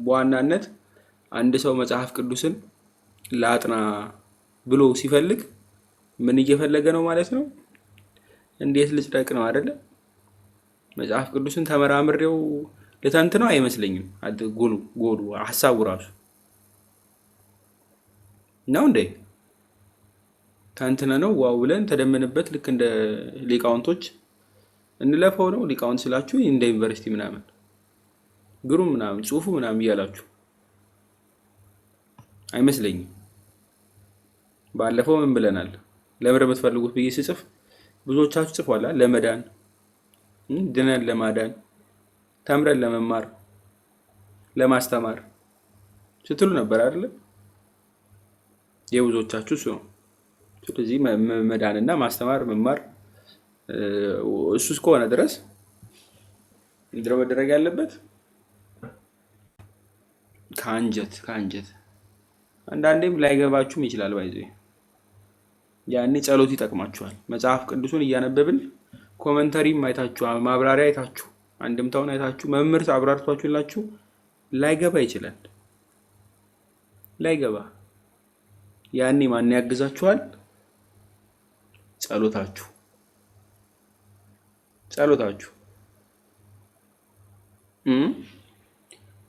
በዋናነት አንድ ሰው መጽሐፍ ቅዱስን ላጥና ብሎ ሲፈልግ ምን እየፈለገ ነው ማለት ነው? እንዴት ልጽደቅ ነው አይደለ? መጽሐፍ ቅዱስን ተመራምሬው ልተንትነው አይመስለኝም። ጎሉ ሐሳቡ ራሱ ነው እንዴ? ተንትነ ነው ዋው ብለን ተደምንበት ልክ እንደ ሊቃውንቶች እንለፈው ነው። ሊቃውንት ስላችሁ እንደ ዩኒቨርሲቲ ምናምን ግሩም ምናምን ጽሁፉ ምናምን እያላችሁ አይመስለኝም። ባለፈው ምን ብለናል? ለምር የምትፈልጉት ብዬ ስጽፍ ብዙዎቻችሁ ጽፏላ። ለመዳን ድነን ለማዳን ተምረን ለመማር ለማስተማር ስትሉ ነበር አይደል? የብዙዎቻችሁ እሱ ነው። ስለዚህ መዳንና ማስተማር መማር እሱ እስከሆነ ድረስ ምንድነው መደረግ ያለበት? ከአንጀት አንዳንዴም ላይገባችሁም ይችላል። ባይዘ ያኔ ጸሎት ይጠቅማችኋል። መጽሐፍ ቅዱሱን እያነበብን ኮመንተሪም አይታችሁ ማብራሪያ አይታችሁ አንድምታውን አይታችሁ መምህር አብራርቷችሁላችሁ ላይገባ ይችላል። ላይገባ ያኔ ማን ያግዛችኋል? ጸሎታችሁ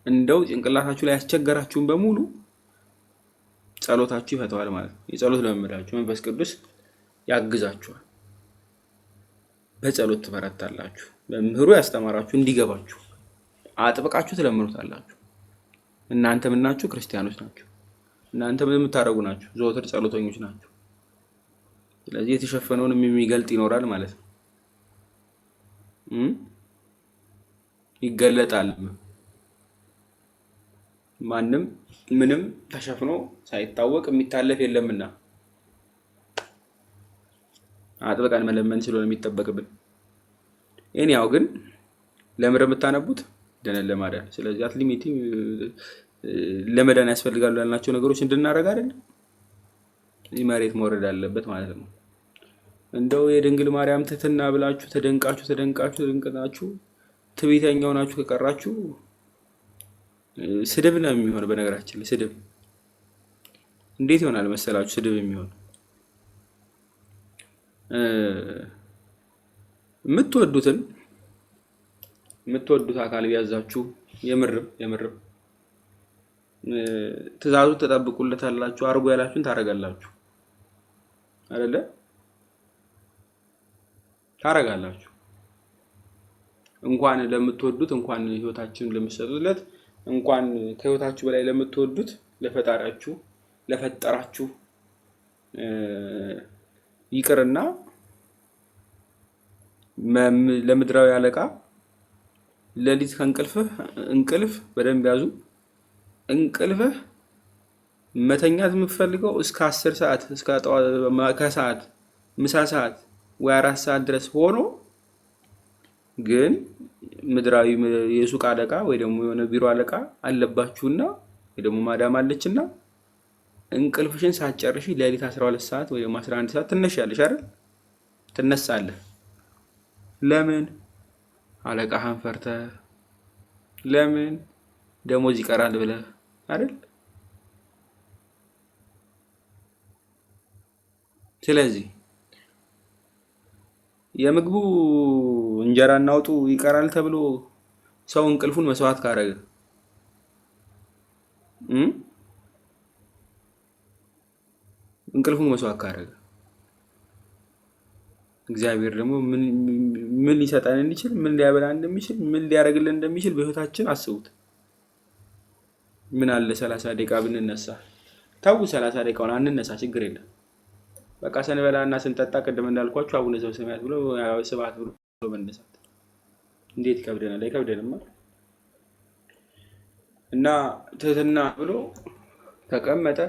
እንደው ጭንቅላታችሁ ላይ ያስቸገራችሁን በሙሉ ጸሎታችሁ ይፈታዋል ማለት ነው። የጸሎት ለመመዳችሁ መንፈስ ቅዱስ ያግዛችኋል። በጸሎት ትበረታላችሁ። መምህሩ ያስተማራችሁ እንዲገባችሁ አጥብቃችሁ ትለምኑታላችሁ። እናንተ ምን ናችሁ? ክርስቲያኖች ናችሁ። እናንተ ምን የምታረጉ ናችሁ? ዘወትር ጸሎተኞች ናችሁ። ስለዚህ የተሸፈነውን የሚገልጥ ይኖራል ማለት ነው። ይገለጣል። ማንም ምንም ተሸፍኖ ሳይታወቅ የሚታለፍ የለምና አጥብቀን መለመን ስለሆነ የሚጠበቅብን። ያው ግን ለምር የምታነቡት ደነን ለማዳን። ስለዚህ አትሊሚቲ ለመዳን ያስፈልጋሉ ያልናቸው ነገሮች እንድናረግ አይደል? እዚህ መሬት መውረድ አለበት ማለት ነው። እንደው የድንግል ማርያም ትህትና ብላችሁ ተደንቃችሁ ትዕቢተኛው ናችሁ ከቀራችሁ ስድብ ነው የሚሆነው። በነገራችን ላይ ስድብ እንዴት ይሆናል መሰላችሁ? ስድብ የሚሆነው የምትወዱት አካል ቢያዛችሁ የምርም ትእዛዙን ተጠብቁለታላችሁ። አርጎ ያላችሁን ታረጋላችሁ አይደለ? ታረጋላችሁ። እንኳን ለምትወዱት እንኳን ህይወታችሁን ለምትሰጡለት እንኳን ከህይወታችሁ በላይ ለምትወዱት ለፈጣሪያችሁ ለፈጠራችሁ ይቅርና ለምድራዊ አለቃ ለሊት እንቅልፍ በደንብ ያዙ። እንቅልፍህ መተኛት የምትፈልገው እስከ 10 ሰዓት እስከ ከሰዓት ምሳ ሰዓት ወይ 4 ሰዓት ድረስ ሆኖ ግን ምድራዊ የሱቅ አለቃ ወይ ደግሞ የሆነ ቢሮ አለቃ አለባችሁና ወይ ደግሞ ማዳም አለችና እንቅልፍሽን ሳትጨርሺ ለሊት 12 ሰዓት ወይ ደግሞ 11 ሰዓት ትነሻለሽ አይደል? ትነሳለህ። ለምን? አለቃህን ፈርተህ፣ ለምን ደሞዝ ይቀራል ብለህ አይደል? ስለዚህ የምግቡ እንጀራ እናውጡ ይቀራል ተብሎ ሰው እንቅልፉን መስዋዕት ካረገ እግዚአብሔር ደግሞ ምን ሊሰጠን እንደሚችል ምን ሊያበላ እንደሚችል ምን ሊያረግልን እንደሚችል በህይወታችን አስቡት። ምን አለ 30 ደቂቃ ብንነሳ? ታው 30 ደቂቃውን አንነሳ፣ ችግር የለም። በቃ ሰንበላና ስንጠጣ ቅድም እንዳልኳችሁ አቡነ ዘበሰማያት ብሎ ስብሐት ብሎ መነሳት እንዴት ይከብደናል? አይከብደንም ማለት እና ትህትና ብሎ ተቀመጠ።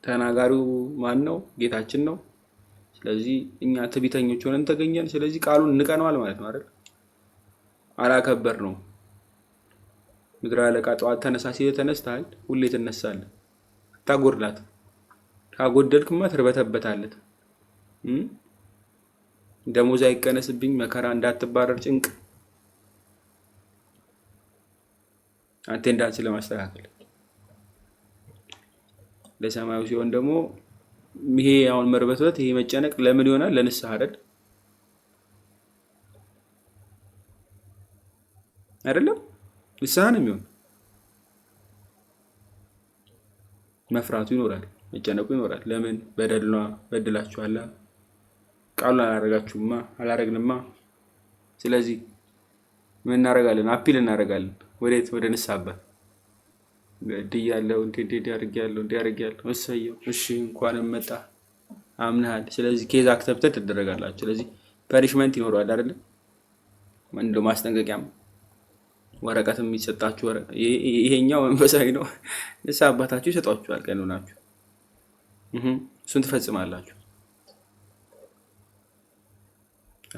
ተናጋሪው ማን ነው? ጌታችን ነው። ስለዚህ እኛ ትዕቢተኞች ሆነን ተገኘን። ስለዚህ ቃሉን ንቀነዋል ማለት ነው አይደል? አላከበር ነው። ምድራዊ አለቃ ጠዋት ተነሳ ሲል ተነስተሃል፣ ሁሌ ትነሳለህ። ታጎድላት ካጎደልክማ ትርበተበታለህ። ደሞዝ አይቀነስብኝ፣ መከራ እንዳትባረር ጭንቅ አቴንዳንስ ለማስተካከል። ለሰማዩ ሲሆን ደግሞ ይሄ አሁን መርበትበት ይሄ መጨነቅ ለምን ይሆናል? ለንስሐ አይደል? አይደለም ንስሐ ነው የሚሆን። መፍራቱ ይኖራል፣ መጨነቁ ይኖራል። ለምን? በድላችኋል፣ ቃሉን አላረግንማ። ስለዚህ ምን እናደርጋለን? አፒል እናደርጋለን። ወዴት? ወደ ንስሐ አባት። በድያለሁ፣ እንዴ አድርጌያለሁ። እሰየው፣ እሺ እንኳንም መጣ አምነሃል። ስለዚህ ኬዝ አክሰፕተድ ትደረጋላችሁ። ስለዚህ ፐኒሽመንት ይኖረዋል አይደለ? እንደው ማስጠንቀቂያም ወረቀትም የሚሰጣችሁ ይሄኛው መንፈሳዊ ነው። ንስሐ አባታችሁ ይሰጣችኋል። ቀኖናችሁ እሱን ትፈጽማላችሁ።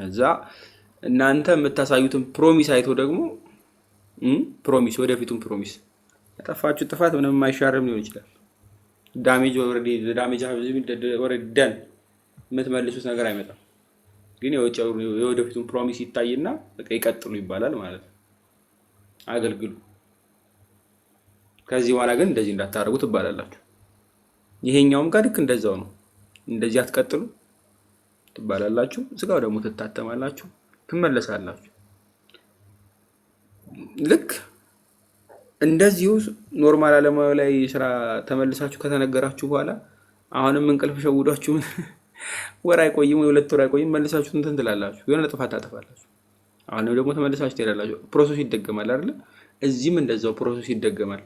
እዛ እናንተ የምታሳዩትን ፕሮሚስ አይቶ ደግሞ ፕሮሚስ ወደፊቱን ፕሮሚስ ያጠፋችሁ ጥፋት ምንም የማይሻርም ሊሆን ይችላል። ዳሜጅ ኦልሬዲ ደን የምትመልሱት ነገር አይመጣም። ግን የወደፊቱን ፕሮሚስ ይታይና በቃ ይቀጥሉ ይባላል ማለት ነው። አገልግሉ። ከዚህ በኋላ ግን እንደዚህ እንዳታደርጉ ትባላላችሁ። ይሄኛውም ጋር ልክ እንደዛው ነው። እንደዚህ አትቀጥሉ ትባላላችሁ። ስጋው ደግሞ ትታተማላችሁ፣ ትመለሳላችሁ። ልክ እንደዚሁ ኖርማል ዓለማዊ ላይ ስራ ተመልሳችሁ ከተነገራችሁ በኋላ አሁንም እንቅልፍ ሸውዷችሁ ወር አይቆይም ወይ 2 ወር አይቆይም መልሳችሁ እንትን ትላላችሁ፣ የሆነ ጥፋት ታጠፋላችሁ። አሁንም ደግሞ ተመልሳችሁ ትሄዳላችሁ። ፕሮሰሱ ይደገማል አይደል? እዚህም እንደዛው ፕሮሰሱ ይደገማል።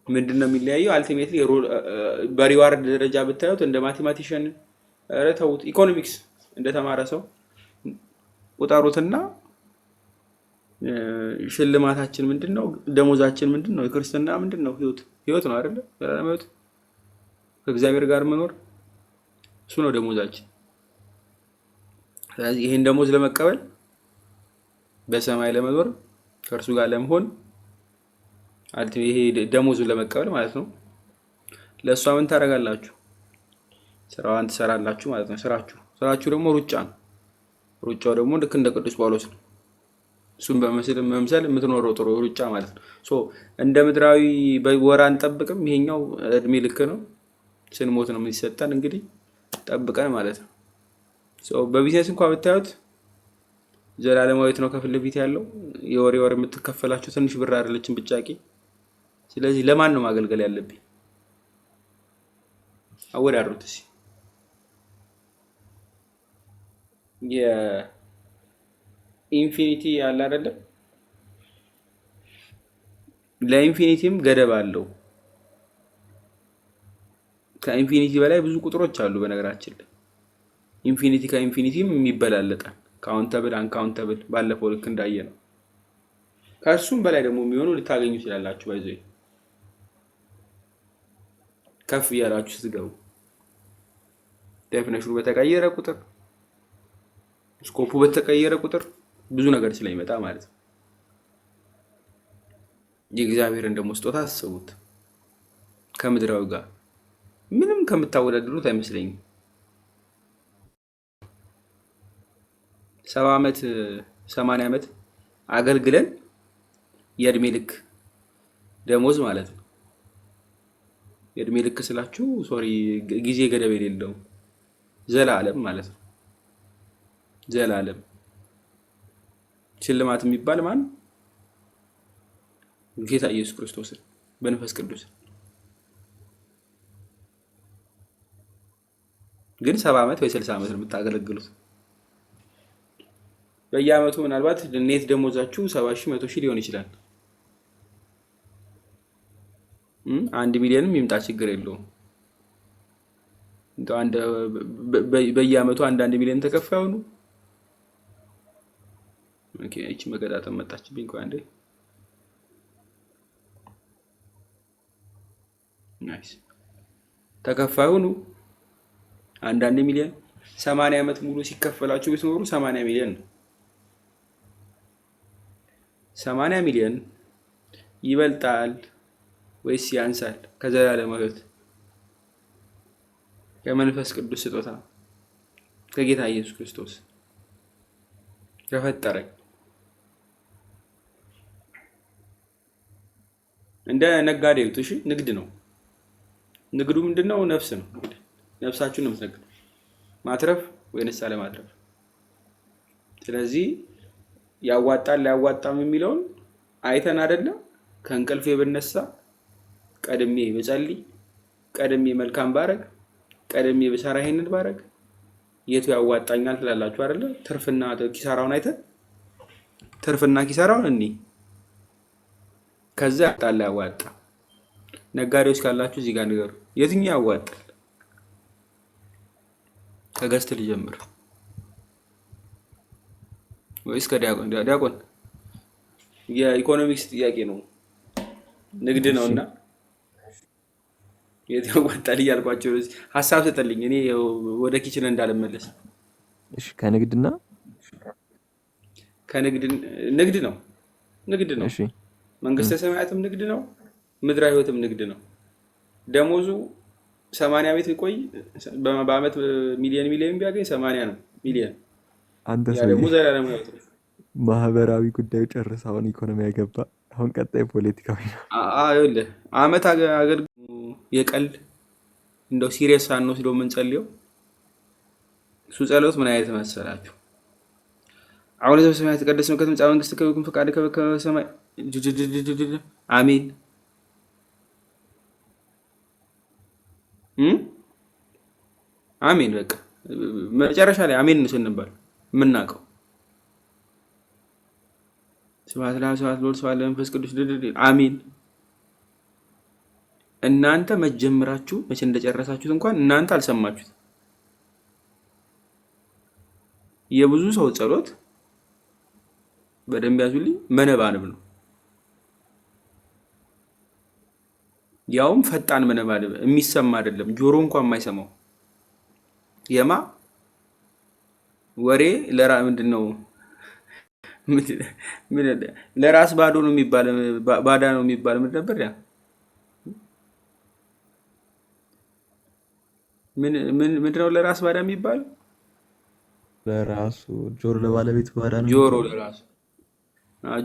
ምንድነው የሚለያየው? አልቲሜትሊ በሪዋርድ ደረጃ ብታዩት እንደ ማቴማቲሽን ተውት፣ ኢኮኖሚክስ እንደተማረ ሰው ቁጠሩትና ሽልማታችን ምንድነው? ደሞዛችን ምንድነው? የክርስትና ምንድነው? ህይወት ነው አይደል? ዘላለም ህይወት ከእግዚአብሔር ጋር መኖር፣ እሱ ነው ደሞዛችን። ስለዚህ ይሄን ደሞዝ ለመቀበል በሰማይ ለመኖር ከእርሱ ጋር ለመሆን ይሄ ደሞዙን ለመቀበል ማለት ነው። ለእሷ ምን ታደርጋላችሁ? ስራዋን ትሰራላችሁ ማለት ነው። ስራችሁ ደግሞ ሩጫ ነው። ሩጫው ደግሞ ልክ እንደ ቅዱስ ጳውሎስ ነው። እሱን በመምሰል የምትኖረው ጥሩ ሩጫ ማለት ነው። እንደ ምድራዊ ወር አንጠብቅም። ይሄኛው እድሜ ልክ ነው። ስንሞት ነው የሚሰጠን። እንግዲህ ጠብቀን ማለት ነው። በቢዝነስ እንኳን ብታዩት ዘላለማዊት ነው ከፊት ለፊት ያለው። የወር የምትከፈላችሁ ትንሽ ብር አይደለችም ብጫቂ። ስለዚህ ለማን ነው ማገልገል ያለብኝ? አወዳድሩት እስኪ። የኢንፊኒቲ ያለ አይደለም፣ ለኢንፊኒቲም ገደብ አለው። ከኢንፊኒቲ በላይ ብዙ ቁጥሮች አሉ። በነገራችን ላይ ኢንፊኒቲ ከኢንፊኒቲም የሚበላለጣል። ካውንተብል አንካውንተብል፣ ባለፈው ልክ እንዳየ ነው። ከእሱም በላይ ደግሞ የሚሆኑ ልታገኙ ይችላላችሁ። ባይዘይ ከፍ እያላችሁ ስትገቡ ዴፊኒሽኑ በተቀየረ ቁጥር፣ ስኮፑ በተቀየረ ቁጥር ብዙ ነገር ስለሚመጣ ማለት ነው። የእግዚአብሔርን ደግሞ ስጦታ አስቡት። ከምድራዊ ጋር ምንም ከምታወዳድሩት አይመስለኝም። 70 ዓመት 80 ዓመት አገልግለን የእድሜ ልክ ደሞዝ ማለት ነው። የእድሜ ልክ ስላችሁ ሶሪ ጊዜ ገደብ የሌለው ዘላለም ማለት ነው። ዘላለም ሽልማት የሚባል ማን? ጌታ ኢየሱስ ክርስቶስን በመንፈስ ቅዱስ። ግን 70 ዓመት ወይ 60 ዓመት ነው የምታገለግሉት። በየአመቱ ምናልባት ኔት ደሞዛችሁ 70 ሺህ 100 ሺህ ሊሆን ይችላል። 1 ሚሊዮንም ይምጣ ችግር የለውም። በየአመቱ 1 ሚሊዮን ተከፋዩ ነው። ኦኬ፣ እቺ መገጣጠም መጣችብኝ። ቆይ አንዴ። ናይስ። ተከፋዩ ነው 1 ሚሊዮን። 80 ዓመት ሙሉ ሲከፈላችሁ ብትኖሩ 80 ሚሊዮን ነው። 80 ሚሊዮን ይበልጣል ወይስ ያንሳል? ከዘላለም ሕይወት ከመንፈስ ቅዱስ ስጦታ ከጌታ ኢየሱስ ክርስቶስ ከፈጠረኝ እንደ ነጋዴው እሺ፣ ንግድ ነው። ንግዱ ምንድነው? ነፍስ ነው። ነፍሳችሁን ነው የምትነግዱ፣ ማትረፍ ወይንስ አለማትረፍ። ስለዚህ ያዋጣል አያዋጣም የሚለውን አይተን አይደለም ከእንቅልፌ ብነሳ ቀድሜ ብጸልይ፣ ቀድሜ መልካም ባረግ፣ ቀድሜ ብሰራ ይሄንን ባረግ የቱ ያዋጣኛል ትላላችሁ አይደለ? ትርፍና ኪሳራውን አይተን ትርፍና ኪሳራውን እኒ ከዛ ያጣላ ያዋጣ። ነጋዴዎች ካላችሁ እዚህ ጋር ንገሩ፣ የትኛው ያዋጣል? ከገዝት ልጀምር ወይስ ከዲያቆን? ዲያቆን የኢኮኖሚክስ ጥያቄ ነው፣ ንግድ ነውና የት ያዋጣል እያልኳቸው ሀሳብ ሰጠልኝ። እኔ ወደ ኪችን እንዳልመለስ። እሺ ከንግድና ንግድ ነው፣ ንግድ ነው። እሺ መንግስተ ሰማያትም ንግድ ነው፣ ምድራዊ ህይወትም ንግድ ነው። ደሞዙ 80 ቤት ቢቆይ በአመት ሚሊዮን ቢያገኝ 80 ነው ሚሊዮን። አንተ ያ ደግሞ ሰውዬ ዘላለም ህይወት ነው። ማህበራዊ ጉዳዩ ጨርስ። አሁን ኢኮኖሚ ያገባ። አሁን ቀጣይ ፖለቲካዊ ነው። ይኸውልህ አመት አገልግሎት የቀልድ እንደው ሲሪየስ ሳንወስደው የምንጸልየው እሱ ጸሎት ምን አይነት መሰላችሁ? አሁን ዘበሰማያት የተቀደሰ ስምከ ትምጻእ መንግሥትከ ወይኩን ፈቃድከ በከመ በሰማይ አሜን። አሜን። በቃ መጨረሻ ላይ አሜን ስንባል የምናውቀው ስብሐት ለአብ ስብሐት ለወልድ ስብሐት ለመንፈስ ቅዱስ አሜን። እናንተ መጀመራችሁ መቼ እንደጨረሳችሁት እንኳን እናንተ አልሰማችሁት። የብዙ ሰው ጸሎት በደንብ ያዙልኝ መነባንብ ነው። ያውም ፈጣን መነባንብ የሚሰማ አይደለም፣ ጆሮ እንኳን የማይሰማው የማ ወሬ ምንድነው? ለራስ ባዶ ነው የሚባል ባዳ ነው የሚባል ምን ነበር ያ? ምንድነው ለራስ ባዳ የሚባል? ለራሱ ጆሮ ለባለቤቱ ባዳ ነው። ጆሮ ለራሱ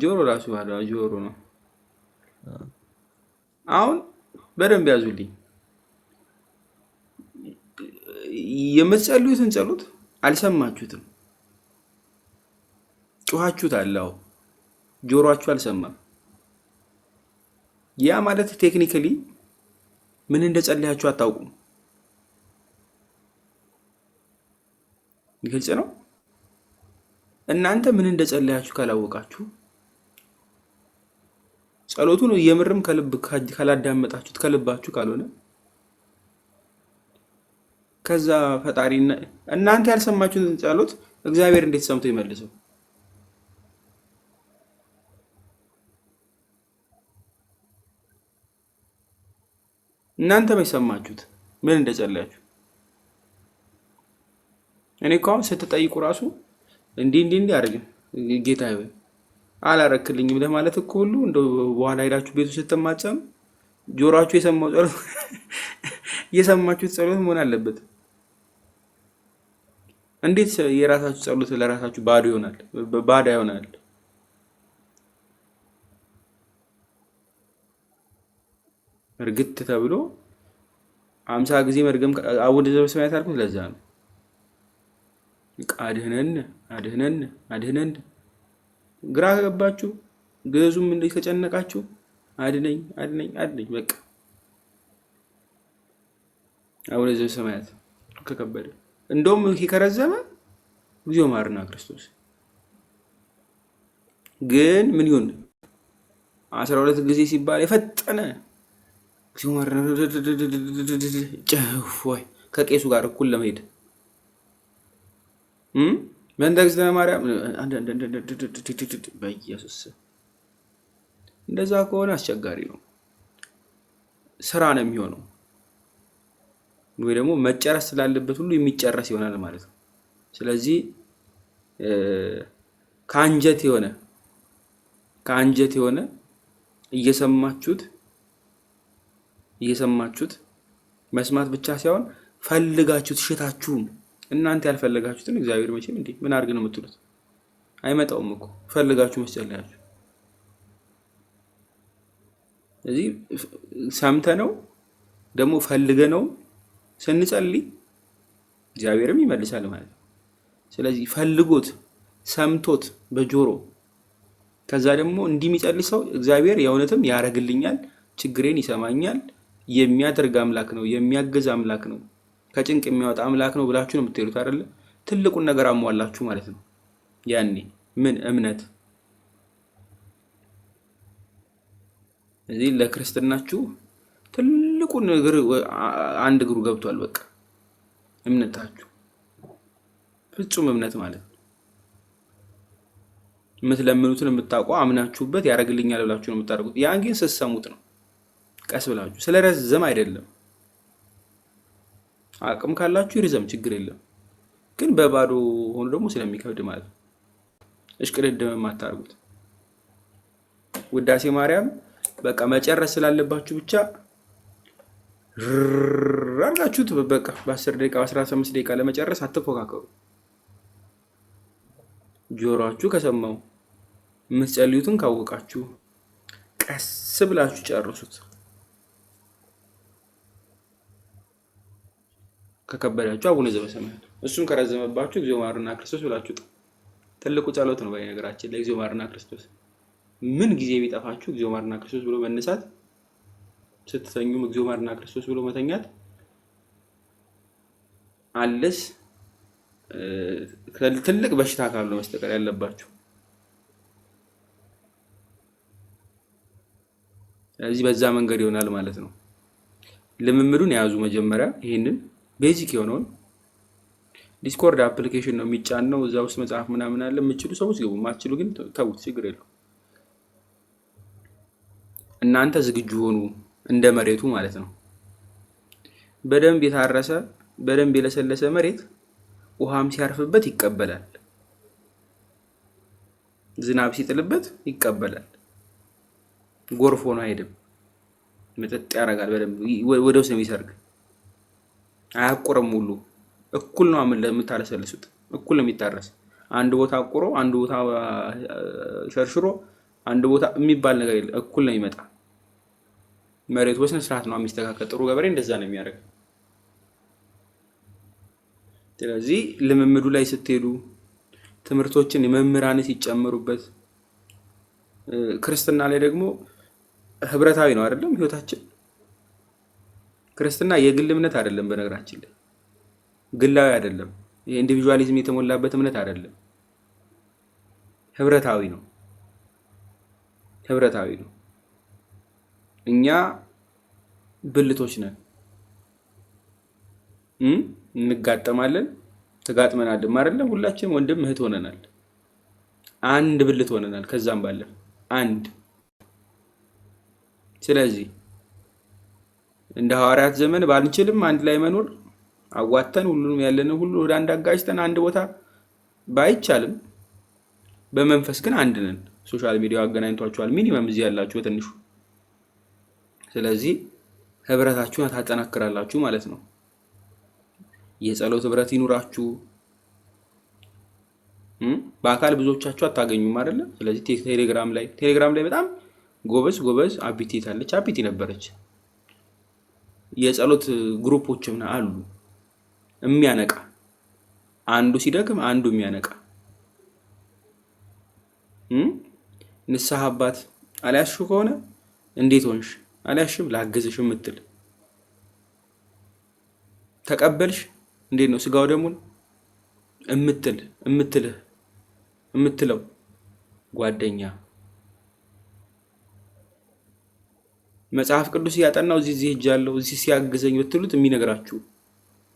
ጆሮ ራሱ ባዳ ጆሮ ነው። አሁን በደንብ ያዙልኝ። የምትጸልዩትን ጸሎት አልሰማችሁትም። ጮኻችሁታል፣ አዎ ጆሮአችሁ አልሰማም። ያ ማለት ቴክኒካሊ ምን እንደጸለያችሁ አታውቁም። ግልጽ ነው። እናንተ ምን እንደጸለያችሁ ካላወቃችሁ ጸሎቱን የምርም ከልብ ካላዳመጣችሁት ከልባችሁ ካልሆነ ከዛ ፈጣሪ እናንተ ያልሰማችሁትን ጸሎት እግዚአብሔር እንዴት ሰምቶ ይመልሰው? እናንተ መሰማችሁት ምን እንደጸለያችሁ? እኔ እኮ አሁን ስትጠይቁ ራሱ እንዲህ አድርግ ጌታ ይበል አላረክልኝም ለማለት እኮ ሁሉ እንደው በኋላ ሄዳችሁ ቤቱ ስትማጸኑ ጆሮአችሁ የሰማው ጸሎት የሰማችሁት ጸሎት መሆን አለበት። እንዴት የራሳችሁ ጸሎት ለራሳችሁ ባዶ ይሆናል? ባዳ ይሆናል። እርግጥ ተብሎ 50 ጊዜ መርገም አቡነ ዘበሰማያት አልኩት። ለዛ ነው አድህነን አድህነን አድህነን። ግራ ከገባችሁ ግዙም እንዴት ከጨነቃችሁ አድነኝ አድነኝ አድነኝ በቃ። አቡነ ዘበሰማያት ከከበደ እንደውም ከረዘመ እግዚኦ መሐረነ ክርስቶስ። ግን ምን ይሁን 12 ጊዜ ሲባል የፈጠነ እግዚኦ መሐረነ ጨዋይ ከቄሱ ጋር እኩል ለመሄድ በእንተ እግዝእትነ ማርያም በኢየሱስ። እንደዛ ከሆነ አስቸጋሪ ነው፣ ስራ ነው የሚሆነው። ወይ ደግሞ መጨረስ ስላለበት ሁሉ የሚጨረስ ይሆናል ማለት ነው። ስለዚህ ከአንጀት የሆነ እየሰማችሁት መስማት ብቻ ሳይሆን ፈልጋችሁት ሽታችሁም እናንተ ያልፈለጋችሁትን እግዚአብሔር መቼም እንዴ ምን አድርግ ነው የምትሉት? አይመጣውም እኮ ፈልጋችሁ መስጸለያችሁ። ስለዚህ ሰምተነው ደግሞ ፈልገነው ስንጸልይ እግዚአብሔርም ይመልሳል ማለት ነው። ስለዚህ ፈልጎት ሰምቶት በጆሮ ከዛ ደግሞ እንዲህ የሚጸልይ ሰው እግዚአብሔር የእውነትም ያደርግልኛል፣ ችግሬን ይሰማኛል፣ የሚያደርግ አምላክ ነው፣ የሚያግዝ አምላክ ነው፣ ከጭንቅ የሚያወጣ አምላክ ነው ብላችሁ ነው የምትሄዱት አይደለ? ትልቁን ነገር አሟላችሁ ማለት ነው። ያኔ ምን እምነት እዚህ ለክርስትናችሁ ትልቁን እግር አንድ እግሩ ገብቷል። በቃ እምነታችሁ ፍጹም እምነት ማለት ነው። የምትለምኑትን የምታውቁ አምናችሁበት ያደርግልኛል ብላችሁ ነው የምታደርጉት። ያን ግን ስትሰሙት ነው፣ ቀስ ብላችሁ ስለረዘም አይደለም። አቅም ካላችሁ ይርዘም፣ ችግር የለም። ግን በባዶ ሆኖ ደግሞ ስለሚከብድ ማለት ነው። እሽቅድድም የማታደርጉት ውዳሴ ማርያም በቃ መጨረስ ስላለባችሁ ብቻ አርጋችሁት በቃ በ10 ደቂቃ በ15 ደቂቃ ለመጨረስ አትፎካከሩ። ጆሮአችሁ ከሰማው የምትጸልዩትን ካወቃችሁ ቀስ ብላችሁ ጨርሱት። ከከበዳችሁ አቡነ ዘበሰማያት፣ እሱም ከረዘመባችሁ እግዚኦ መሐረነ ክርስቶስ ብላችሁ ትልቁ ጸሎት ነው። በነገራችን ላይ እግዚኦ መሐረነ ክርስቶስ ምን ጊዜ ቢጠፋችሁ እግዚኦ መሐረነ ክርስቶስ ብሎ መነሳት፣ ስትተኙም እግዚኦ መሐረነ ክርስቶስ ብሎ መተኛት አለስ ትልቅ በሽታ ካለው በስተቀር ያለባችሁ። ስለዚህ በዛ መንገድ ይሆናል ማለት ነው። ልምምዱን የያዙ መጀመሪያ ይሄንን ቤዚክ የሆነውን ዲስኮርድ አፕሊኬሽን ነው የሚጫነው። እዛ ውስጥ መጽሐፍ ምናምን አለ። የምትችሉ ሰዎች ግቡ፣ ማትችሉ ግን ተውት፣ ችግር የለውም። እናንተ ዝግጁ ሆኑ፣ እንደ መሬቱ ማለት ነው። በደንብ የታረሰ በደንብ የለሰለሰ መሬት ውሃም ሲያርፍበት ይቀበላል፣ ዝናብ ሲጥልበት ይቀበላል። ጎርፍ ሆኖ አይሄድም፣ መጠጥ ያደርጋል። በደንብ ወደ ውስጥ የሚሰርግ አያቆረም። ሁሉ እኩል ነው የምታለሰልሱት፣ እኩል ነው የሚታረስ። አንድ ቦታ አቁሮ አንድ ቦታ ሸርሽሮ አንድ ቦታ የሚባል ነገር የለም። እኩል ነው የሚመጣ መሬቱ በስነ ስርዓት ነው የሚስተካከል። ጥሩ ገበሬ እንደዛ ነው የሚያደርግ። ስለዚህ ልምምዱ ላይ ስትሄዱ ትምህርቶችን የመምህራን ሲጨምሩበት፣ ክርስትና ላይ ደግሞ ህብረታዊ ነው አይደለም ህይወታችን። ክርስትና የግል እምነት አይደለም። በነገራችን ላይ ግላዊ አይደለም። የኢንዲቪጁዋሊዝም የተሞላበት እምነት አይደለም። ህብረታዊ ነው። ህብረታዊ ነው። እኛ ብልቶች ነን፣ እንጋጠማለን፣ ተጋጥመናል አይደለም። ሁላችንም ወንድም እህት ሆነናል። አንድ ብልት ሆነናል። ከዛም ባለፈ አንድ። ስለዚህ እንደ ሐዋርያት ዘመን ባንችልም አንድ ላይ መኖር አዋተን ሁሉንም ያለንን ሁሉ ወደ አንድ አጋጭተን አንድ ቦታ ባይቻልም በመንፈስ ግን አንድ ነን። ሶሻል ሚዲያው አገናኝቷችኋል፣ ሚኒመም እዚህ ያላችሁ በትንሹ። ስለዚህ ህብረታችሁን ታጠናክራላችሁ ማለት ነው። የጸሎት ህብረት ይኑራችሁ። በአካል ብዙዎቻችሁ አታገኙም አይደለ? ስለዚህ ቴሌግራም ላይ በጣም ጎበዝ አቢቲ ታለች። አቢቲ ነበረች። የጸሎት ግሩፖችም አሉ የሚያነቃ፣ አንዱ ሲደክም አንዱ የሚያነቃ። ንስሐ አባት አልያዝሽው ከሆነ እንዴት ሆንሽ አልያዝሽም ላግዝሽ የምትል፣ ተቀበልሽ እንዴት ነው ስጋው ደሙን የምትለው ጓደኛ፣ መጽሐፍ ቅዱስ ያጠናው እዚህ ሄጃለሁ እዚህ ሲያግዘኝ ብትሉት የሚነግራችሁ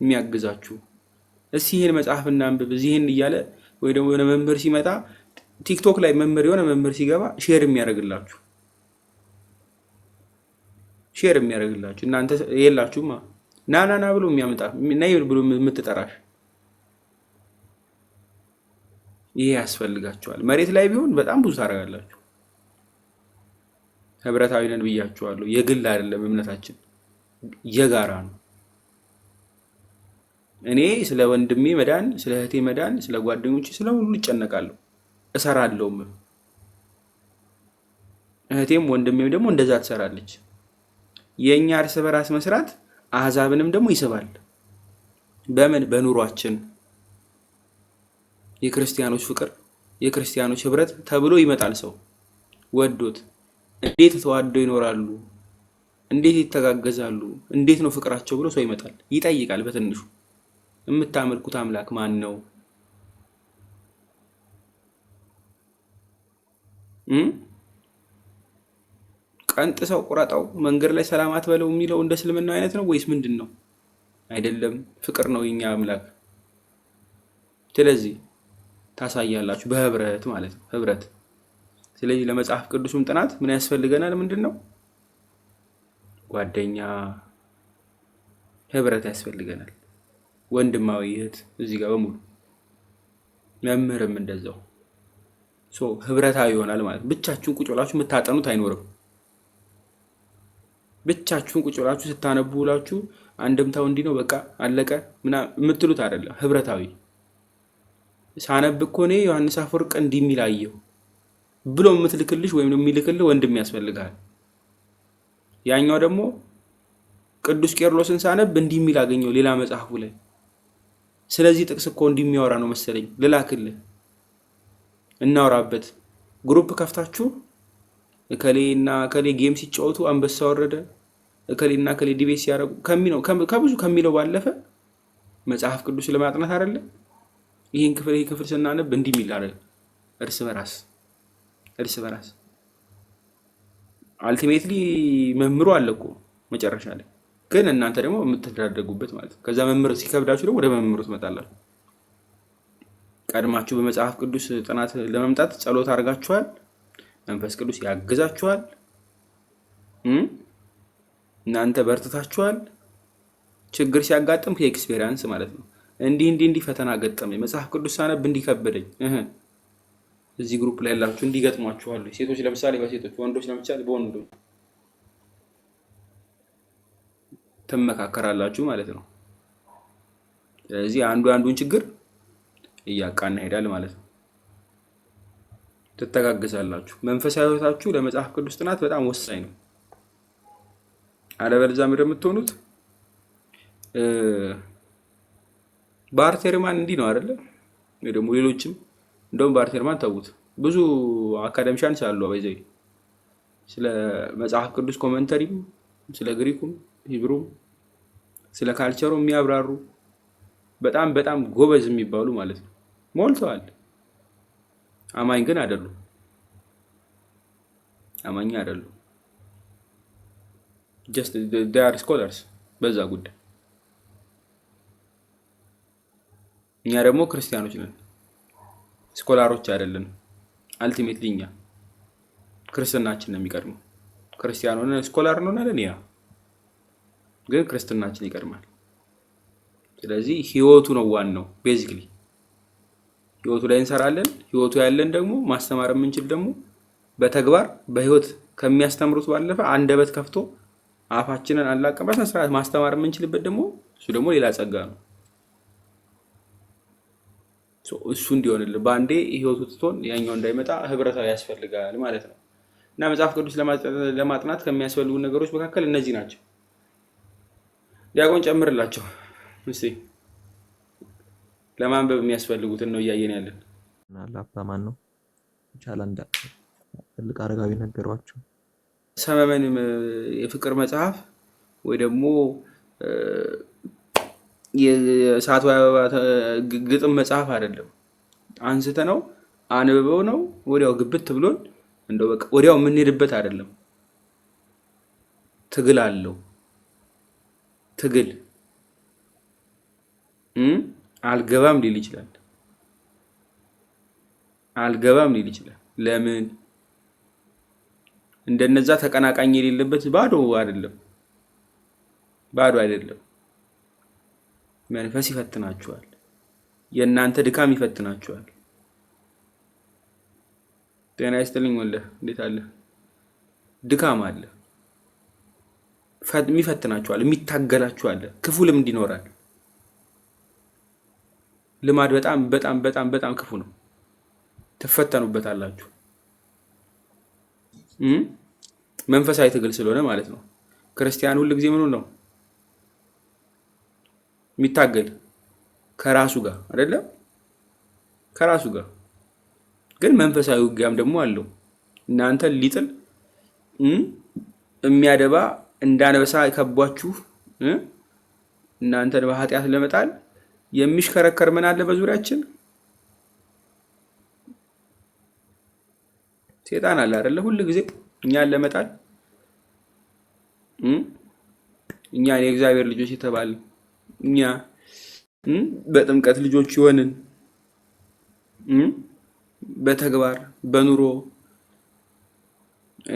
የሚያግዛችሁ፣ እስኪ ይሄን መጽሐፍ እናንብብ እዚህን እያለ፣ ወይ ደግሞ የሆነ መምህር ሲመጣ ቲክቶክ ላይ የሆነ መምህር ሲገባ ሼር የሚያደርግላችሁ እናንተ የላችሁማ። ናናና ብሎ የሚያመጣ ናይ ብሎ የምትጠራሽ፣ ይሄ ያስፈልጋችኋል። መሬት ላይ ቢሆን በጣም ብዙ ታደርጋላችሁ። ህብረታዊ ነን ብያችኋለሁ። የግል አይደለም እምነታችን፣ የጋራ ነው። እኔ ስለ ወንድሜ መዳን፣ ስለ እህቴ መዳን፣ ስለ ጓደኞቼ፣ ስለ ሁሉ እጨነቃለሁ፣ እሰራለሁም። እህቴም ወንድሜም ደግሞ እንደዛ ትሰራለች። የእኛ እርስ በራስ መስራት አሕዛብንም ደግሞ ይስባል። በምን? በኑሯችን የክርስቲያኖች ፍቅር፣ የክርስቲያኖች ህብረት ተብሎ ይመጣል። ሰው ወዶት እንዴት ተዋደው ይኖራሉ፣ እንዴት ይተጋገዛሉ፣ እንዴት ነው ፍቅራቸው ብሎ ሰው ይመጣል፣ ይጠይቃል። በትንሹ የምታመልኩት አምላክ ማን ነው? ቀንጥሰው ቁረጠው መንገድ ላይ ሰላም አትበለው የሚለው እንደ እስልምና አይነት ነው ወይስ ምንድን ነው? አይደለም፣ ፍቅር ነው የኛ አምላክ። ስለዚህ ታሳያላችሁ በህብረት ማለት ነው፣ ህብረት። ስለዚህ ለመጽሐፍ ቅዱስም ጥናት ምን ያስፈልገናል? ምንድን ነው? ጓደኛ፣ ህብረት ያስፈልገናል። ወንድማዊ እህት እዚህ ጋር በሙሉ መምህርም እንደዛው ህብረታዊ ይሆናል ማለት። ብቻችሁን ቁጭ ብላችሁ የምታጠኑት አይኖርም። ብቻችሁን ቁጭ ብላችሁ ስታነቡ ብላችሁ አንድምታው እንዲህ ነው በቃ አለቀ ምናምን የምትሉት አይደለም። ህብረታዊ ሳነብ እኮ እኔ ዮሐንስ አፈወርቅ እንዲህ የሚል አየሁ ብሎ የምትልክልሽ ወይም የሚልክልህ ወንድም ያስፈልጋል። ያኛው ደግሞ ቅዱስ ቄርሎስን ሳነብ እንዲህ የሚል አገኘው ሌላ መጽሐፉ ላይ፣ ስለዚህ ጥቅስ እኮ እንዲህ የሚያወራ ነው መሰለኝ ልላክልህ፣ እናወራበት። ግሩፕ ከፍታችሁ እከሌና እከሌ ጌም ሲጫወቱ አንበሳ ወረደ፣ እከሌና እከሌ ዲቤት ሲያደርጉ ከብዙ ከሚለው ባለፈ መጽሐፍ ቅዱስ ለማጥናት አይደለም። ይህን ክፍል ስናነብ እንዲህ የሚል አይደል፣ እርስ በራስ አልቲሜትሊ መምህሩ አለ እኮ መጨረሻ ላይ፣ ግን እናንተ ደግሞ የምትደራደጉበት ማለት ነው። ከዛ መምህር ሲከብዳችሁ ደግሞ ወደ መምህሩ ትመጣላችሁ። ቀድማችሁ በመጽሐፍ ቅዱስ ጥናት ለመምጣት ጸሎት አድርጋችኋል። መንፈስ ቅዱስ ያግዛችኋል። እናንተ በርትታችኋል። ችግር ሲያጋጥም ከኤክስፔሪንስ ማለት ነው። እንዲህ ፈተና ገጠመኝ፣ መጽሐፍ ቅዱስ ሳነብ እንዲከበደኝ፣ እዚህ ግሩፕ ላይ ያላችሁ እንዲገጥሟችኋል። ሴቶች ለምሳሌ በሴቶች፣ ወንዶች ለምሳሌ በወንዶች ትመካከራላችሁ ማለት ነው። ስለዚህ አንዱ አንዱን ችግር እያቃና ይሄዳል ማለት ነው። ትተጋገዛላችሁ። መንፈሳዊ ህይወታችሁ ለመጽሐፍ ቅዱስ ጥናት በጣም ወሳኝ ነው። አለበለዚያ ምንድን ነው የምትሆኑት? ባርቴርማን እንዲህ ነው አይደለ? ወይ ደግሞ ሌሎችም እንደውም ባርቴርማን ተውት፣ ብዙ አካዳሚሻንስ አሉ በዚህ ስለ መጽሐፍ ቅዱስ ኮመንተሪም፣ ስለ ግሪኩም ሂብሩም፣ ስለ ካልቸሩ የሚያብራሩ በጣም ጎበዝ የሚባሉ ማለት ነው ሞልተዋል። አማኝ ግን አይደሉም። አማኝ አይደሉም። just they are scholars በዛ ጉዳይ። እኛ ደግሞ ክርስቲያኖች ነን፣ ስኮላሮች አይደለንም። አልቲሜትሊ እኛ ክርስትናችን ነው የሚቀድመው። ክርስቲያን ሆነን ስኮላር እንሆናለን፣ ያ ግን ክርስትናችን ይቀድማል። ስለዚህ ህይወቱ ነው ዋናው። ቤዚክሊ ህይወቱ ላይ እንሰራለን። ህይወቱ ያለን ደግሞ ማስተማር የምንችል ደግሞ በተግባር በህይወት ከሚያስተምሩት ባለፈ አንደበት ከፍቶ አፋችንን አላቀም በስነ ስርዓት ማስተማር የምንችልበት ደግሞ እሱ ደግሞ ሌላ ጸጋ ነው። እሱ እንዲሆንልን በአንዴ ህይወቱ ትቶን ያኛው እንዳይመጣ ህብረታዊ ያስፈልጋል ማለት ነው። እና መጽሐፍ ቅዱስ ለማጥናት ከሚያስፈልጉ ነገሮች መካከል እነዚህ ናቸው። ዲያቆን ጨምርላቸው እስቲ። ለማንበብ የሚያስፈልጉትን ነው እያየን ያለን። ማን ነው ይቻላል እንደ ትልቅ አረጋዊ ነገሯቸው። ሰመመን የፍቅር መጽሐፍ ወይ ደግሞ የእሳቱ ግጥም መጽሐፍ አይደለም። አንስተ ነው አንብበው ነው ወዲያው ግብት ብሎን እንደው በቃ ወዲያው የምንሄድበት አይደለም። ትግል አለው። ትግል አልገባም ሊል ይችላል። ለምን እንደነዛ ተቀናቃኝ የሌለበት ባዶ አይደለም። መንፈስ ይፈትናችኋል። የእናንተ ድካም ይፈትናችኋል። ጤና ይስጥልኝ ወለህ እንዴት አለ? ድካም አለ፣ የሚፈትናችኋል፣ የሚታገላችኋል። ክፉ ልምድ ይኖራል። ልማድ በጣም ክፉ ነው። ትፈተኑበታላችሁ። መንፈሳዊ ትግል ስለሆነ ማለት ነው። ክርስቲያን ሁል ጊዜ ምኑ ነው የሚታገል ከራሱ ጋር አይደለም፣ ከራሱ ጋር ግን መንፈሳዊ ውጊያም ደግሞ አለው። እናንተ ሊጥል የሚያደባ እንዳንበሳ ከቧችሁ እናንተን በኃጢአት ለመጣል የሚሽከረከር ምን አለ በዙሪያችን? ሴጣን አለ አይደለ? ሁሉ ጊዜ እኛን ለመጣል እኛን የእግዚአብሔር ልጆች የተባልን እኛ በጥምቀት ልጆች ይሆንን በተግባር በኑሮ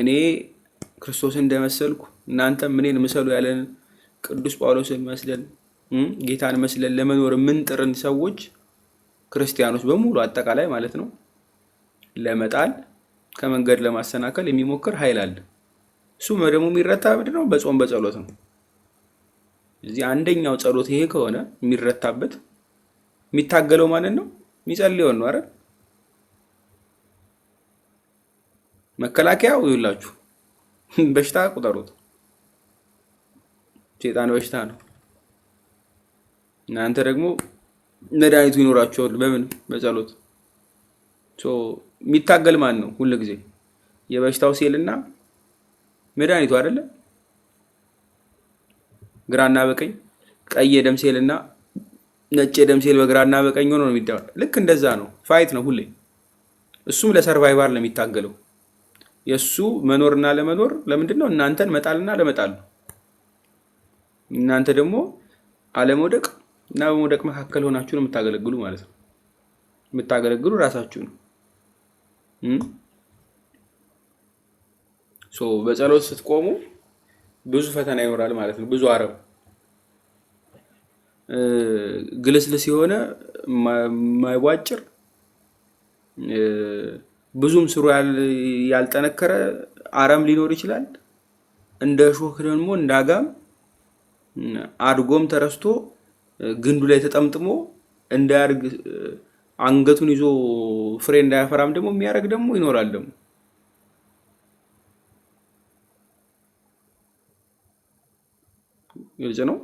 እኔ ክርስቶስን እንደመሰልኩ እናንተም እኔን ምሰሉ ያለን ቅዱስ ጳውሎስን መስለን ጌታን መስለን ለመኖር የምንጥርን ሰዎች ክርስቲያኖች በሙሉ አጠቃላይ ማለት ነው ለመጣል ከመንገድ ለማሰናከል የሚሞክር ኃይል አለ። እሱ ደግሞ የሚረታ ምንድን ነው? በጾም በጸሎት ነው። እዚህ አንደኛው ጸሎት ይሄ ከሆነ የሚረታበት የሚታገለው ማለት ነው የሚጸልየው ነው አይደል? መከላከያው ይውላችሁ በሽታ ቁጠሩት። ሴጣን በሽታ ነው። እናንተ ደግሞ መድኃኒቱ ይኖራችኋል። በምን? በጸሎት። የሚታገል ማን ነው? ሁሉ ጊዜ የበሽታው ሴልና መድኃኒቱ አይደለ? ግራና በቀኝ ቀይ የደም ሴልና ነጭ የደም ሴል በግራና በቀኝ ሆኖ ነው የሚደረግ። ልክ እንደዛ ነው። ፋይት ነው ሁሌ። እሱም ለሰርቫይቫል ነው የሚታገለው። የሱ መኖርና ለመኖር ለምንድን ነው? እናንተን መጣልና ለመጣል ነው። እናንተ ደግሞ አለመውደቅ እና በመውደቅ መካከል ሆናችሁ ነው የምታገለግሉ ማለት ነው። የምታገለግሉ ራሳችሁ ነው። በጸሎት ስትቆሙ ብዙ ፈተና ይኖራል ማለት ነው። ብዙ አረብ ግልስልስ የሆነ ማይቧጭር ብዙም ስሩ ያልጠነከረ አረም ሊኖር ይችላል። እንደ ሾክ ደግሞ እንዳጋም አድጎም ተረስቶ ግንዱ ላይ ተጠምጥሞ እንዳያርግ አንገቱን ይዞ ፍሬ እንዳያፈራም ደግሞ የሚያደርግ ደግሞ ይኖራል። ደግሞ ግልጽ ነው።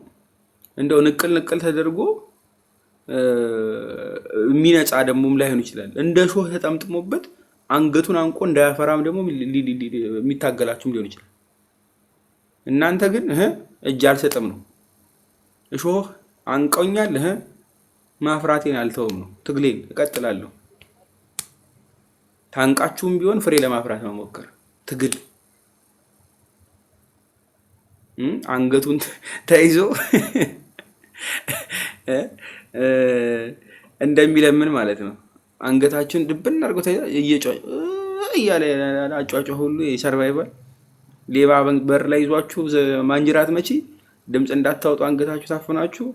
እንደው ንቅል ተደርጎ የሚነጻ ደግሞም ላይሆን ይችላል። እንደ ሾህ ተጠምጥሞበት አንገቱን አንቆ እንዳያፈራም ደግሞ የሚታገላችሁም ሊሆን ይችላል። እናንተ ግን እጅ አልሰጥም ነው። እሾህ አንቀውኛል ማፍራቴን አልተውም ነው። ትግሌን እቀጥላለሁ። ታንቃችሁም ቢሆን ፍሬ ለማፍራት መሞከር ትግል። አንገቱን ተይዞ እንደሚለምን ማለት ነው። አንገታችሁን ድብን አድርጎ እያለ አጫጫ ሁሉ የሰርቫይቫል ሌባ በር ላይ ይዟችሁ ማንጅራት መቺ ድምፅ እንዳታወጡ አንገታችሁ ታፍናችሁ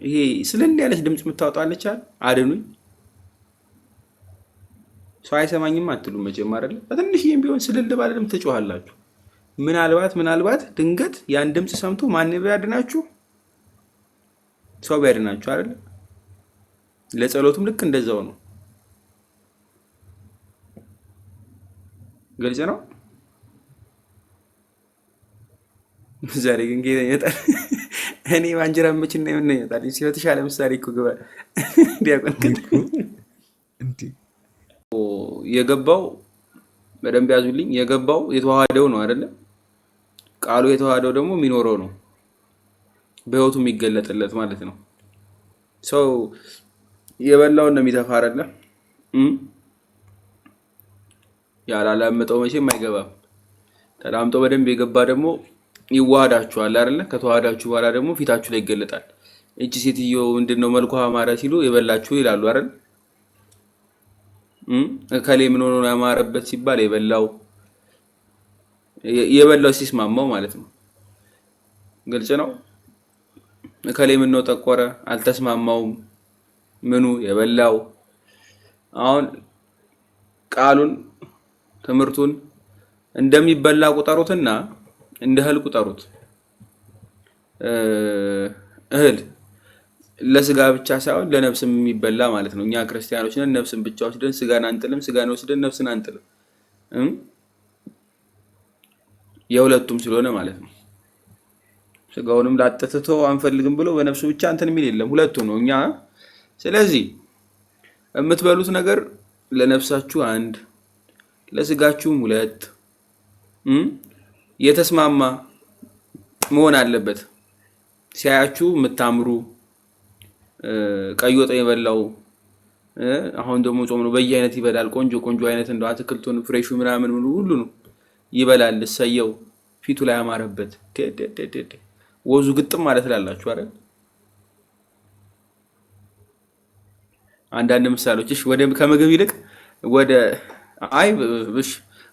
ይሄ ስለንድ ያለች ድምፅ የምታወጣለች አድኑኝ ሰው አይሰማኝም አትሉም መቼም አይደል? በትንሽዬም ቢሆን ስልል ባለ ድምፅ ትጮሃላችሁ። ምናልባት ድንገት ያን ድምፅ ሰምቶ ማን ቢያድናችሁ? ሰው ቢያድናችሁ አይደል? ለጸሎቱም ልክ እንደዛው ነው። ግልጽ ነው። ዛሬ ግን ጌታ ይመጣል። እኔ ባንጀራ መችና ምን ይመጣል? ሲወትሻለ ምሳሌ እኮ ግባ ዲያቆን የገባው በደንብ ያዙልኝ። የገባው የተዋሃደው ነው አይደለ? ቃሉ የተዋሃደው ደግሞ የሚኖረው ነው፣ በህይወቱ የሚገለጥለት ማለት ነው። ሰው የበላውን ነው የሚተፋ አይደለ? ያላላመጠው መቼም አይገባም። ተዳምጦ በደንብ የገባ ደግሞ ይዋሃዳችኋል አይደለ? ከተዋሃዳችሁ በኋላ ደግሞ ፊታችሁ ላይ ይገለጣል። እቺ ሴትዮ ምንድነው መልኳ አማረ ሲሉ የበላችሁ ይላሉ አይደል? እከሌ ምን ሆኖ ያማረበት ሲባል የበላው ሲስማማው ማለት ነው። ግልጽ ነው። እከሌ ምን ነው ጠቆረ አልተስማማውም ምኑ የበላው። አሁን ቃሉን ትምህርቱን እንደሚበላ ቁጠሩትና እንደ እህል ቁጠሩት። እህል ለስጋ ብቻ ሳይሆን ለነፍስም የሚበላ ማለት ነው። እኛ ክርስቲያኖች ነን። ነፍስን ብቻ ወስደን ስጋን አንጥልም፣ ስጋን ወስደን ነፍስን አንጥልም። የሁለቱም ስለሆነ ማለት ነው። ስጋውንም ላጠትቶ አንፈልግም ብሎ በነፍሱ ብቻ እንትን የሚል የለም፣ ሁለቱም ነው እኛ። ስለዚህ የምትበሉት ነገር ለነፍሳችሁ አንድ ለስጋችሁም ሁለት የተስማማ መሆን አለበት። ሲያያችሁ የምታምሩ ቀይ ወጥ የበላው አሁን ደግሞ ጾም ነው፣ በየአይነት ይበላል። ቆንጆ ቆንጆ አይነት እንደው አትክልቱን ፍሬሹ ምናምን ሁሉ ነው ይበላል። እሰየው ፊቱ ላይ አማረበት ወዙ ግጥም ማለት ላላችሁ አይደል? አንዳንድ ምሳሌዎች እሺ፣ ወደ ከምግብ ይልቅ ወደ አይ እሺ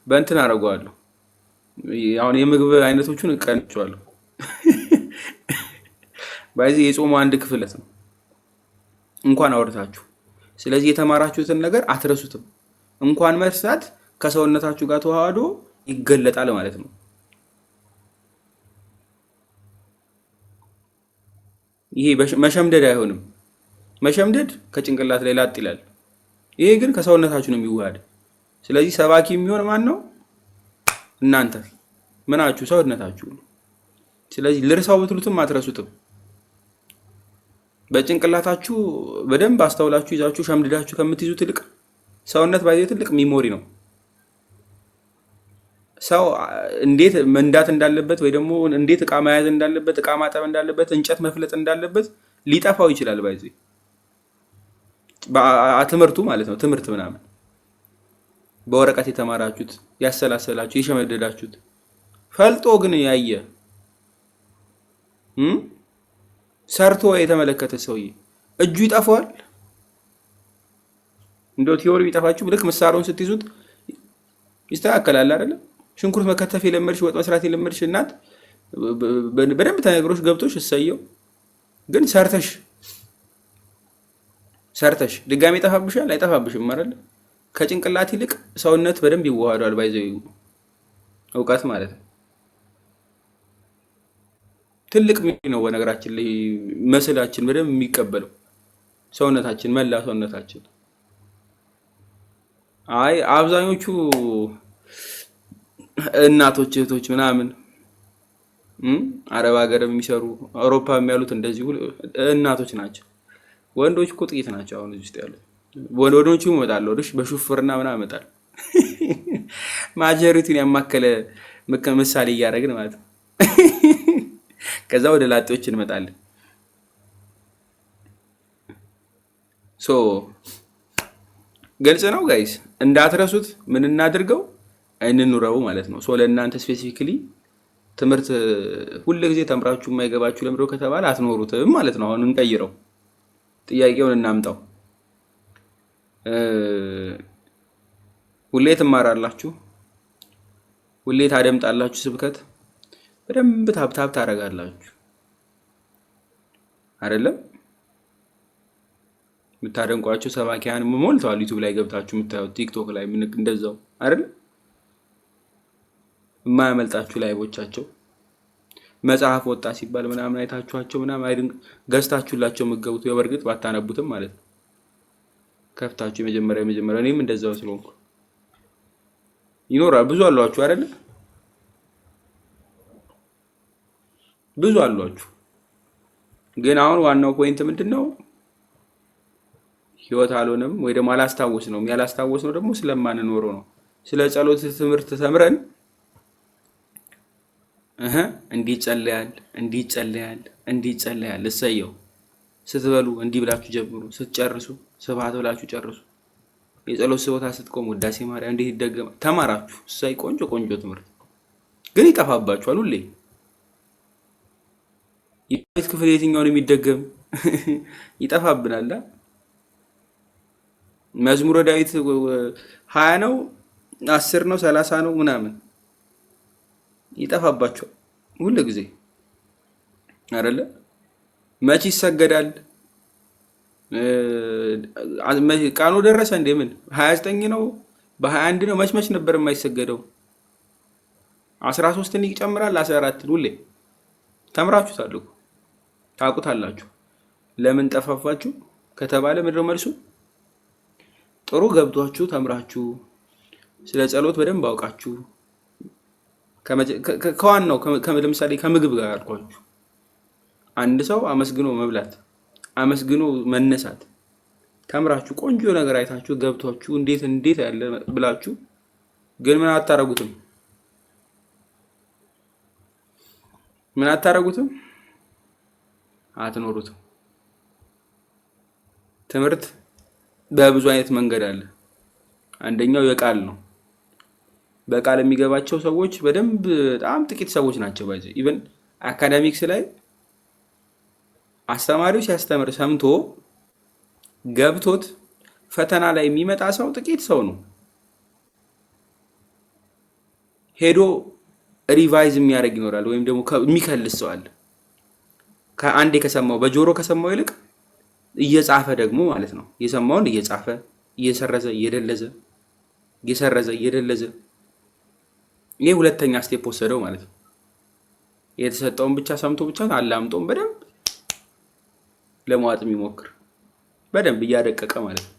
በእንትን አደርገዋለሁ። አሁን የምግብ አይነቶቹን እቀንጨዋለሁ። ባይዚ የጾሙ አንድ ክፍለት ነው እንኳን አወርታችሁ። ስለዚህ የተማራችሁትን ነገር አትረሱትም። እንኳን መርሳት ከሰውነታችሁ ጋር ተዋህዶ ይገለጣል ማለት ነው። ይሄ መሸምደድ አይሆንም። መሸምደድ ከጭንቅላት ላይ ላጥ ይላል። ይሄ ግን ከሰውነታችሁ ነው የሚዋሃድ። ስለዚህ ሰባኪ የሚሆን ማን ነው? እናንተ ምናችሁ? ሰውነታችሁ። ስለዚህ ልርሳው ብትሉትም አትረሱትም። በጭንቅላታችሁ በደንብ አስተውላችሁ ይዛችሁ ሸምድዳችሁ ከምትይዙት ይልቅ ሰውነት ባይዘ ትልቅ ሚሞሪ ነው። ሰው እንዴት መንዳት እንዳለበት ወይ ደግሞ እንዴት እቃ መያዝ እንዳለበት፣ እቃ ማጠብ እንዳለበት፣ እንጨት መፍለጥ እንዳለበት ሊጠፋው ይችላል። ባይዘ ትምህርቱ ማለት ነው። ትምህርት ምናምን በወረቀት የተማራችሁት ያሰላሰላችሁ የሸመደዳችሁት ፈልጦ ግን ያየ ሰርቶ የተመለከተ ሰውዬ እጁ ይጠፋዋል። እንደው ቲዮሪ ቢጠፋችሁ ልክ ምሳሌውን ስትይዙት ይስተካከላል አይደለ? ሽንኩርት መከተፍ የለመድሽ ወጥ መስራት የለመድሽ እናት በደንብ ተነግሮሽ ገብቶሽ እሰየው። ግን ሰርተሽ ድጋሚ ይጠፋብሻል? አይጠፋብሽም አይደል? ከጭንቅላት ይልቅ ሰውነት በደንብ ይዋሃዷል። ባይዘው እውቀት ማለት ነው። ትልቅ ሚና ነው በነገራችን ላይ መስላችን በደንብ የሚቀበለው ሰውነታችን፣ መላ ሰውነታችን። አይ አብዛኞቹ እናቶች እህቶች ምናምን አረብ ሀገር የሚሰሩ አውሮፓ የሚያሉት እንደዚህ እናቶች ናቸው። ወንዶች እኮ ጥቂት ናቸው። አሁን እዚህ ውስጥ ያሉት ወንዶቹ ይመጣሉ ወደሽ በሹፍርና ምናምን ይመጣሉ። ማጆሪቲን ያማከለ ምሳሌ እያደረግን ማለት ነው። ከዛ ወደ ላጤዎች እንመጣለን። ግልጽ ነው ጋይስ፣ እንዳትረሱት። ምን እናድርገው? እንኑረው ማለት ነው። ለእናንተ ስፔሲፊክሊ ትምህርት ሁሉ ጊዜ ተምራችሁ የማይገባችሁ ለምሮ ከተባለ አትኖሩትም ማለት ነው። አሁን እንቀይረው፣ ጥያቄውን እናምጣው። ሁሌ ትማራላችሁ፣ ሁሌ ታደምጣላችሁ፣ ስብከት በደንብ ታብታብ ታደርጋላችሁ አይደለም? የምታደንቋቸው ሰባኪያን ሞልተዋል። ዩቲዩብ ላይ ገብታችሁ የምታዩት ቲክቶክ ላይ ምን እንደዛው አይደለም? የማያመልጣችሁ ላይቦቻቸው መጽሐፍ ወጣ ሲባል ምናምን አይታችኋቸው ምናምን አይደል? ገዝታችሁላቸው የምትገቡት በእርግጥ ባታነቡትም ማለት ነው። ከፍታችሁ የመጀመሪያ እኔም እንደዛው ስለሆንኩ ይኖራል። ብዙ አሏችሁ አይደል? ብዙ አሏችሁ። ግን አሁን ዋናው ፖይንት ምንድነው? ህይወት አልሆነም ወይ ደግሞ አላስታወስ ነው። ያላስታወስ ነው ደግሞ ስለማንኖረው ነው። ስለ ጸሎት ትምህርት ተምረን እንዲጸልያል እሰየው። ስትበሉ እንዲህ ብላችሁ ጀምሩ፣ ስትጨርሱ ስብሐት ብላችሁ ጨርሱ። የጸሎት ስቦታ ስትቆሙ ውዳሴ ማርያም እንዴት ይደገማል ተማራችሁ። እሰይ ቆንጆ ትምህርት። ግን ይጠፋባችኋል ሁሌ። የቤት ክፍል የትኛውን የሚደገም ይጠፋብናል። መዝሙረ ዳዊት 20 ነው 10 ነው 30 ነው ምናምን ይጠፋባችኋል ሁሉ ጊዜ አይደለ? መቼ ይሰገዳል? ቃኑ ደረሰ እንዴ? ምን 29 ነው በ21 ነው? መች ነበር የማይሰገደው? 13ን ይጨምራል 14 ሁሌ ተምራችሁታል እኮ ታውቁታላችሁ። ለምን ጠፋፋችሁ ከተባለ ምንድን ነው መልሱ? ጥሩ ገብቷችሁ ተምራችሁ ስለ ጸሎት በደንብ አውቃችሁ ከዋናው ለምሳሌ ከምግብ ጋር አልኳችሁ። አንድ ሰው አመስግኖ መብላት፣ አመስግኖ መነሳት ተምራችሁ ቆንጆ ነገር አይታችሁ ገብቷችሁ እንዴት ያለ ብላችሁ ግን ምን አታረጉትም? ምን አታረጉትም? አትኖሩትም። ትምህርት በብዙ አይነት መንገድ አለ። አንደኛው የቃል ነው። በቃል የሚገባቸው ሰዎች በደንብ በጣም ጥቂት ሰዎች ናቸው። ባይዘ ኢቭን አካዳሚክስ ላይ አስተማሪው ሲያስተምር ሰምቶ ገብቶት ፈተና ላይ የሚመጣ ሰው ጥቂት ሰው ነው። ሄዶ ሪቫይዝ የሚያደርግ ይኖራል፣ ወይም ደግሞ የሚከልስ ሰው አለ። ከአንዴ ከሰማው በጆሮ ከሰማው ይልቅ እየጻፈ ደግሞ ማለት ነው። የሰማውን እየጻፈ እየሰረዘ እየደለዘ እየሰረዘ እየደለዘ ይሄ ሁለተኛ ስቴፕ ወሰደው ማለት ነው። የተሰጠውን ብቻ ሰምቶ ብቻ አላምጦም በደንብ ለማዋጥ የሚሞክር በደንብ እያደቀቀ ማለት ነው።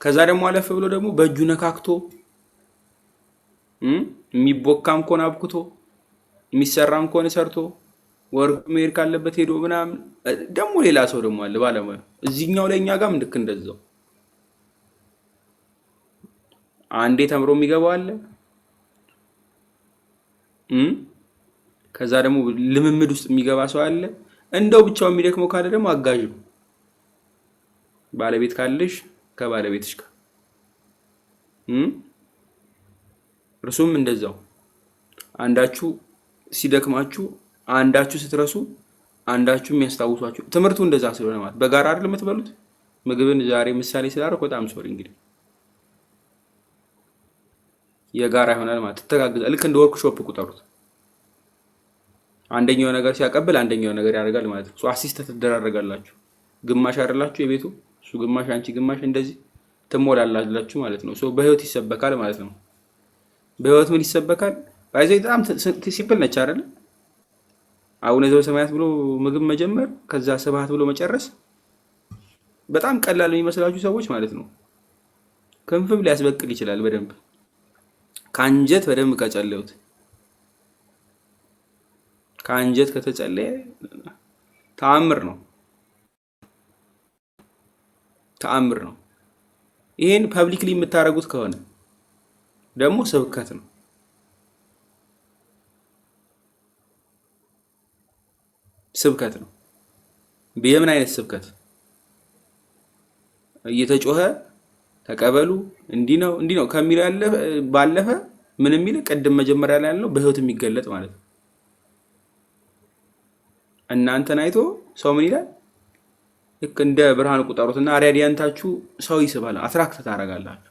ከዛ ደግሞ አለፍ ብሎ ደግሞ በእጁ ነካክቶ የሚቦካም ከሆነ አብኩቶ የሚሰራም ከሆነ ሰርቶ ወርቅ መሄድ ካለበት ሄዶ ምናምን ደግሞ ሌላ ሰው ደግሞ አለ ባለሙያ እዚህኛው ላይ እኛ ጋርም ልክ እንደዛው አንዴ ተምሮ የሚገባው አለ። ከዛ ደግሞ ልምምድ ውስጥ የሚገባ ሰው አለ። እንደው ብቻው የሚደክመው ካለ ደግሞ አጋዥ ባለቤት ካለሽ ከባለቤትሽ ጋር እርሱም እንደዛው አንዳችሁ ሲደክማችሁ አንዳችሁ ስትረሱ አንዳችሁ የሚያስታውሷችሁ ትምህርቱ እንደዛ ስለሆነ ማለት በጋራ አይደል የምትበሉት ምግብን ዛሬ ምሳሌ ስላደረኩ በጣም ሶሪ እንግዲህ የጋራ ይሆናል ማለት ተጋግዘ ልክ እንደ ወርክሾፕ ቁጠሩት። አንደኛው ነገር ሲያቀብል አንደኛው ነገር ያደርጋል ማለት ነው። አሲስት ትደራረጋላችሁ። ግማሽ አይደላችሁ የቤቱ እሱ ግማሽ አንቺ ግማሽ እንደዚህ ትሞላላችሁ ማለት ነው። በህይወት ይሰበካል ማለት ነው። በህይወት ምን ይሰበካል? ባይዘይ በጣም ሲምፕል ነች አይደል? አቡነ ዘበሰማያት ብሎ ምግብ መጀመር ከዛ ስብሐት ብሎ መጨረስ በጣም ቀላል የሚመስላችሁ ሰዎች ማለት ነው። ክንፍም ሊያስበቅል ይችላል በደንብ ከአንጀት በደንብ ከጸለዩት ከአንጀት ከተጸለየ ተአምር ነው። ተአምር ነው። ይሄን ፐብሊክሊ የምታረጉት ከሆነ ደግሞ ስብከት ነው። ስብከት ነው። በየምን አይነት ስብከት? እየተጮኸ ተቀበሉ እንዲህ ነው ከሚለው ያለ ባለፈ ምን የሚል ቅድም መጀመሪያ ላይ ያለው በህይወት የሚገለጥ ማለት ነው። እናንተን አይቶ ሰው ምን ይላል? ልክ እንደ ብርሃን ቁጠሩትና ራዲያንታችሁ ሰው ይስባል፣ አትራክት ታደርጋላችሁ።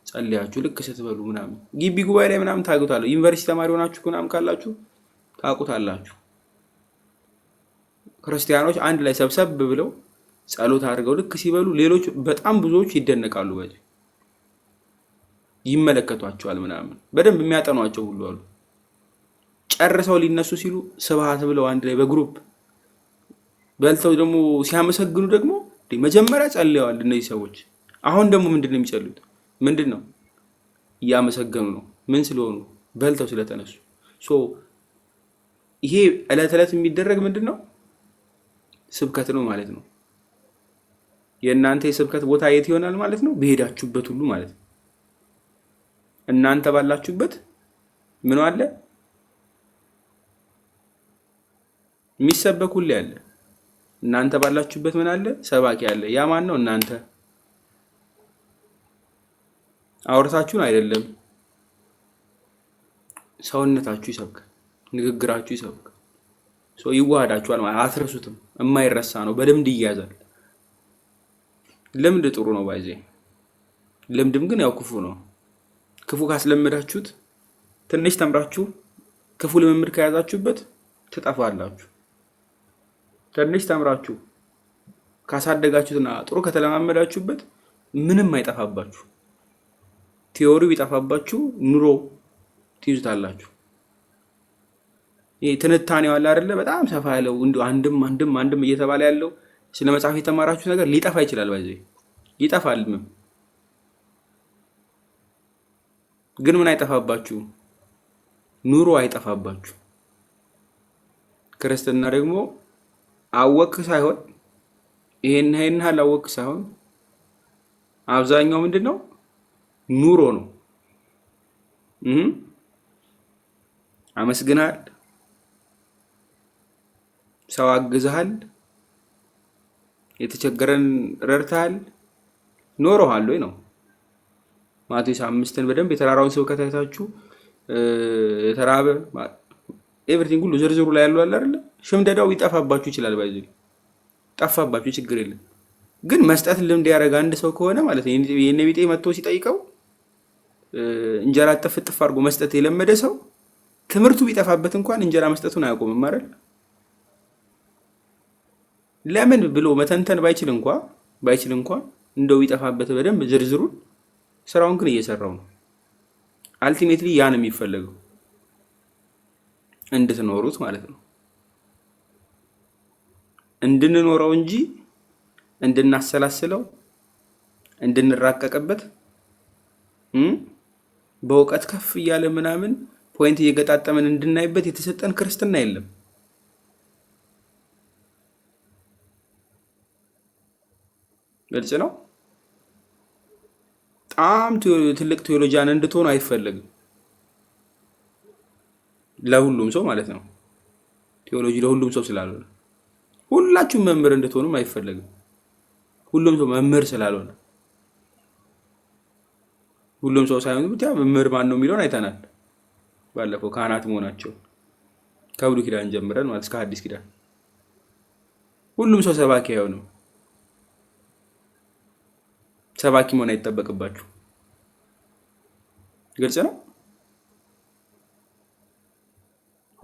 ጸልያችሁ ልክ ስትበሉ ምናምን ግቢ ጉባኤ ላይ ምናምን ታውቁታላችሁ። ዩኒቨርሲቲ ተማሪ ሆናችሁ ምናምን ካላችሁ ታውቁታላችሁ። ክርስቲያኖች አንድ ላይ ሰብሰብ ብለው ጸሎት አድርገው ልክ ሲበሉ ሌሎች በጣም ብዙዎች ይደነቃሉ። በዚህ ይመለከቷቸዋል ምናምን በደንብ የሚያጠኗቸው ሁሉ አሉ። ጨርሰው ሊነሱ ሲሉ ስብሐት ብለው አንድ ላይ በግሩፕ በልተው ደግሞ ሲያመሰግኑ ደግሞ መጀመሪያ ጸልየዋል እነዚህ ሰዎች። አሁን ደግሞ ምንድነው የሚጸልዩት? ምንድነው እያመሰገኑ ነው። ምን ስለሆኑ? በልተው ስለተነሱ። ይሄ ዕለት ዕለት የሚደረግ ምንድነው? ስብከት ነው ማለት ነው። የእናንተ የስብከት ቦታ የት ይሆናል ማለት ነው? በሄዳችሁበት ሁሉ ማለት ነው። እናንተ ባላችሁበት ምን አለ? የሚሰበክ ሁሉ ያለ። እናንተ ባላችሁበት ምን አለ? ሰባኪ አለ። ያ ማን ነው? እናንተ አውርታችሁን አይደለም፣ ሰውነታችሁ ይሰብካል፣ ንግግራችሁ ይሰብካል። ይዋሃዳችኋል ማለት አትረሱትም። የማይረሳ ነው። በልምድ ይያዛል። ልምድ ጥሩ ነው ባይዜ። ልምድም ግን ያው ክፉ ነው። ክፉ ካስለመዳችሁት ትንሽ ተምራችሁ ክፉ ልምምድ ከያዛችሁበት ትጠፋላችሁ። ትንሽ ተምራችሁ ካሳደጋችሁትና ጥሩ ከተለማመዳችሁበት ምንም አይጠፋባችሁ። ቲዮሪው ቢጠፋባችሁ ኑሮ ትይዙታላችሁ። ይሄ ትንታኔው አለ አይደለ? በጣም ሰፋ ያለው እንዲሁ አንድም እየተባለ ያለው ስለ መጽሐፍ የተማራችሁ ነገር ሊጠፋ ይችላል። ባይዘ ይጠፋል። ግን ምን አይጠፋባችሁ? ኑሮ አይጠፋባችሁ። ክርስትና ደግሞ አወክ ሳይሆን ይሄን አላወክ ሳይሆን አብዛኛው ምንድነው ኑሮ ነው። አመስግናል፣ ሰው አግዝሃል፣ የተቸገረን ረድተሃል፣ ኖረሃል ወይ ነው። ማቴዎስ 5ን በደንብ የተራራውን ስብከት አይታችሁ የተራበ ኤቭሪቲንግ ሁሉ ዝርዝሩ ላይ ያለው አለ አይደል? ሽምደዳው ይጠፋባችሁ ይችላል። ባይዙ ጠፋባችሁ ችግር የለም። ግን መስጠት ልምድ ያደረገ አንድ ሰው ከሆነ ማለት ነው የኔ ቢጤ መጥቶ ሲጠይቀው እንጀራ ጥፍጥፍ አድርጎ መስጠት የለመደ ሰው ትምህርቱ ቢጠፋበት እንኳን እንጀራ መስጠቱን አያቆምም አይደል? ለምን ብሎ መተንተን ባይችል እንኳን እንደው ቢጠፋበት በደንብ ዝርዝሩን ስራውን ግን እየሰራው ነው። አልቲሜትሊ ያን የሚፈለገው እንድትኖሩት ማለት ነው። እንድንኖረው እንጂ እንድናሰላስለው እንድንራቀቅበት በእውቀት ከፍ እያለ ምናምን ፖይንት እየገጣጠመን እንድናይበት የተሰጠን ክርስትና የለም። ግልጽ ነው። በጣም ትልቅ ቴዎሎጂያን እንድትሆኑ አይፈለግም። ለሁሉም ሰው ማለት ነው። ቴዎሎጂ ለሁሉም ሰው ስላልሆነ ሁላችሁም መምህር እንድትሆኑም አይፈለግም። ሁሉም ሰው መምህር ስላልሆነ ሁሉም ሰው ሳይሆን ብቻ መምህር ማን ነው የሚለውን አይተናል ባለፈው። ካህናት መሆናቸው ከብሉይ ኪዳን ጀምረን ማለት እስከ ሐዲስ ኪዳን ሁሉም ሰው ሰባኪ አይሆንም። ሰባኪ መሆን አይጠበቅባችሁ። ግልጽ ነው።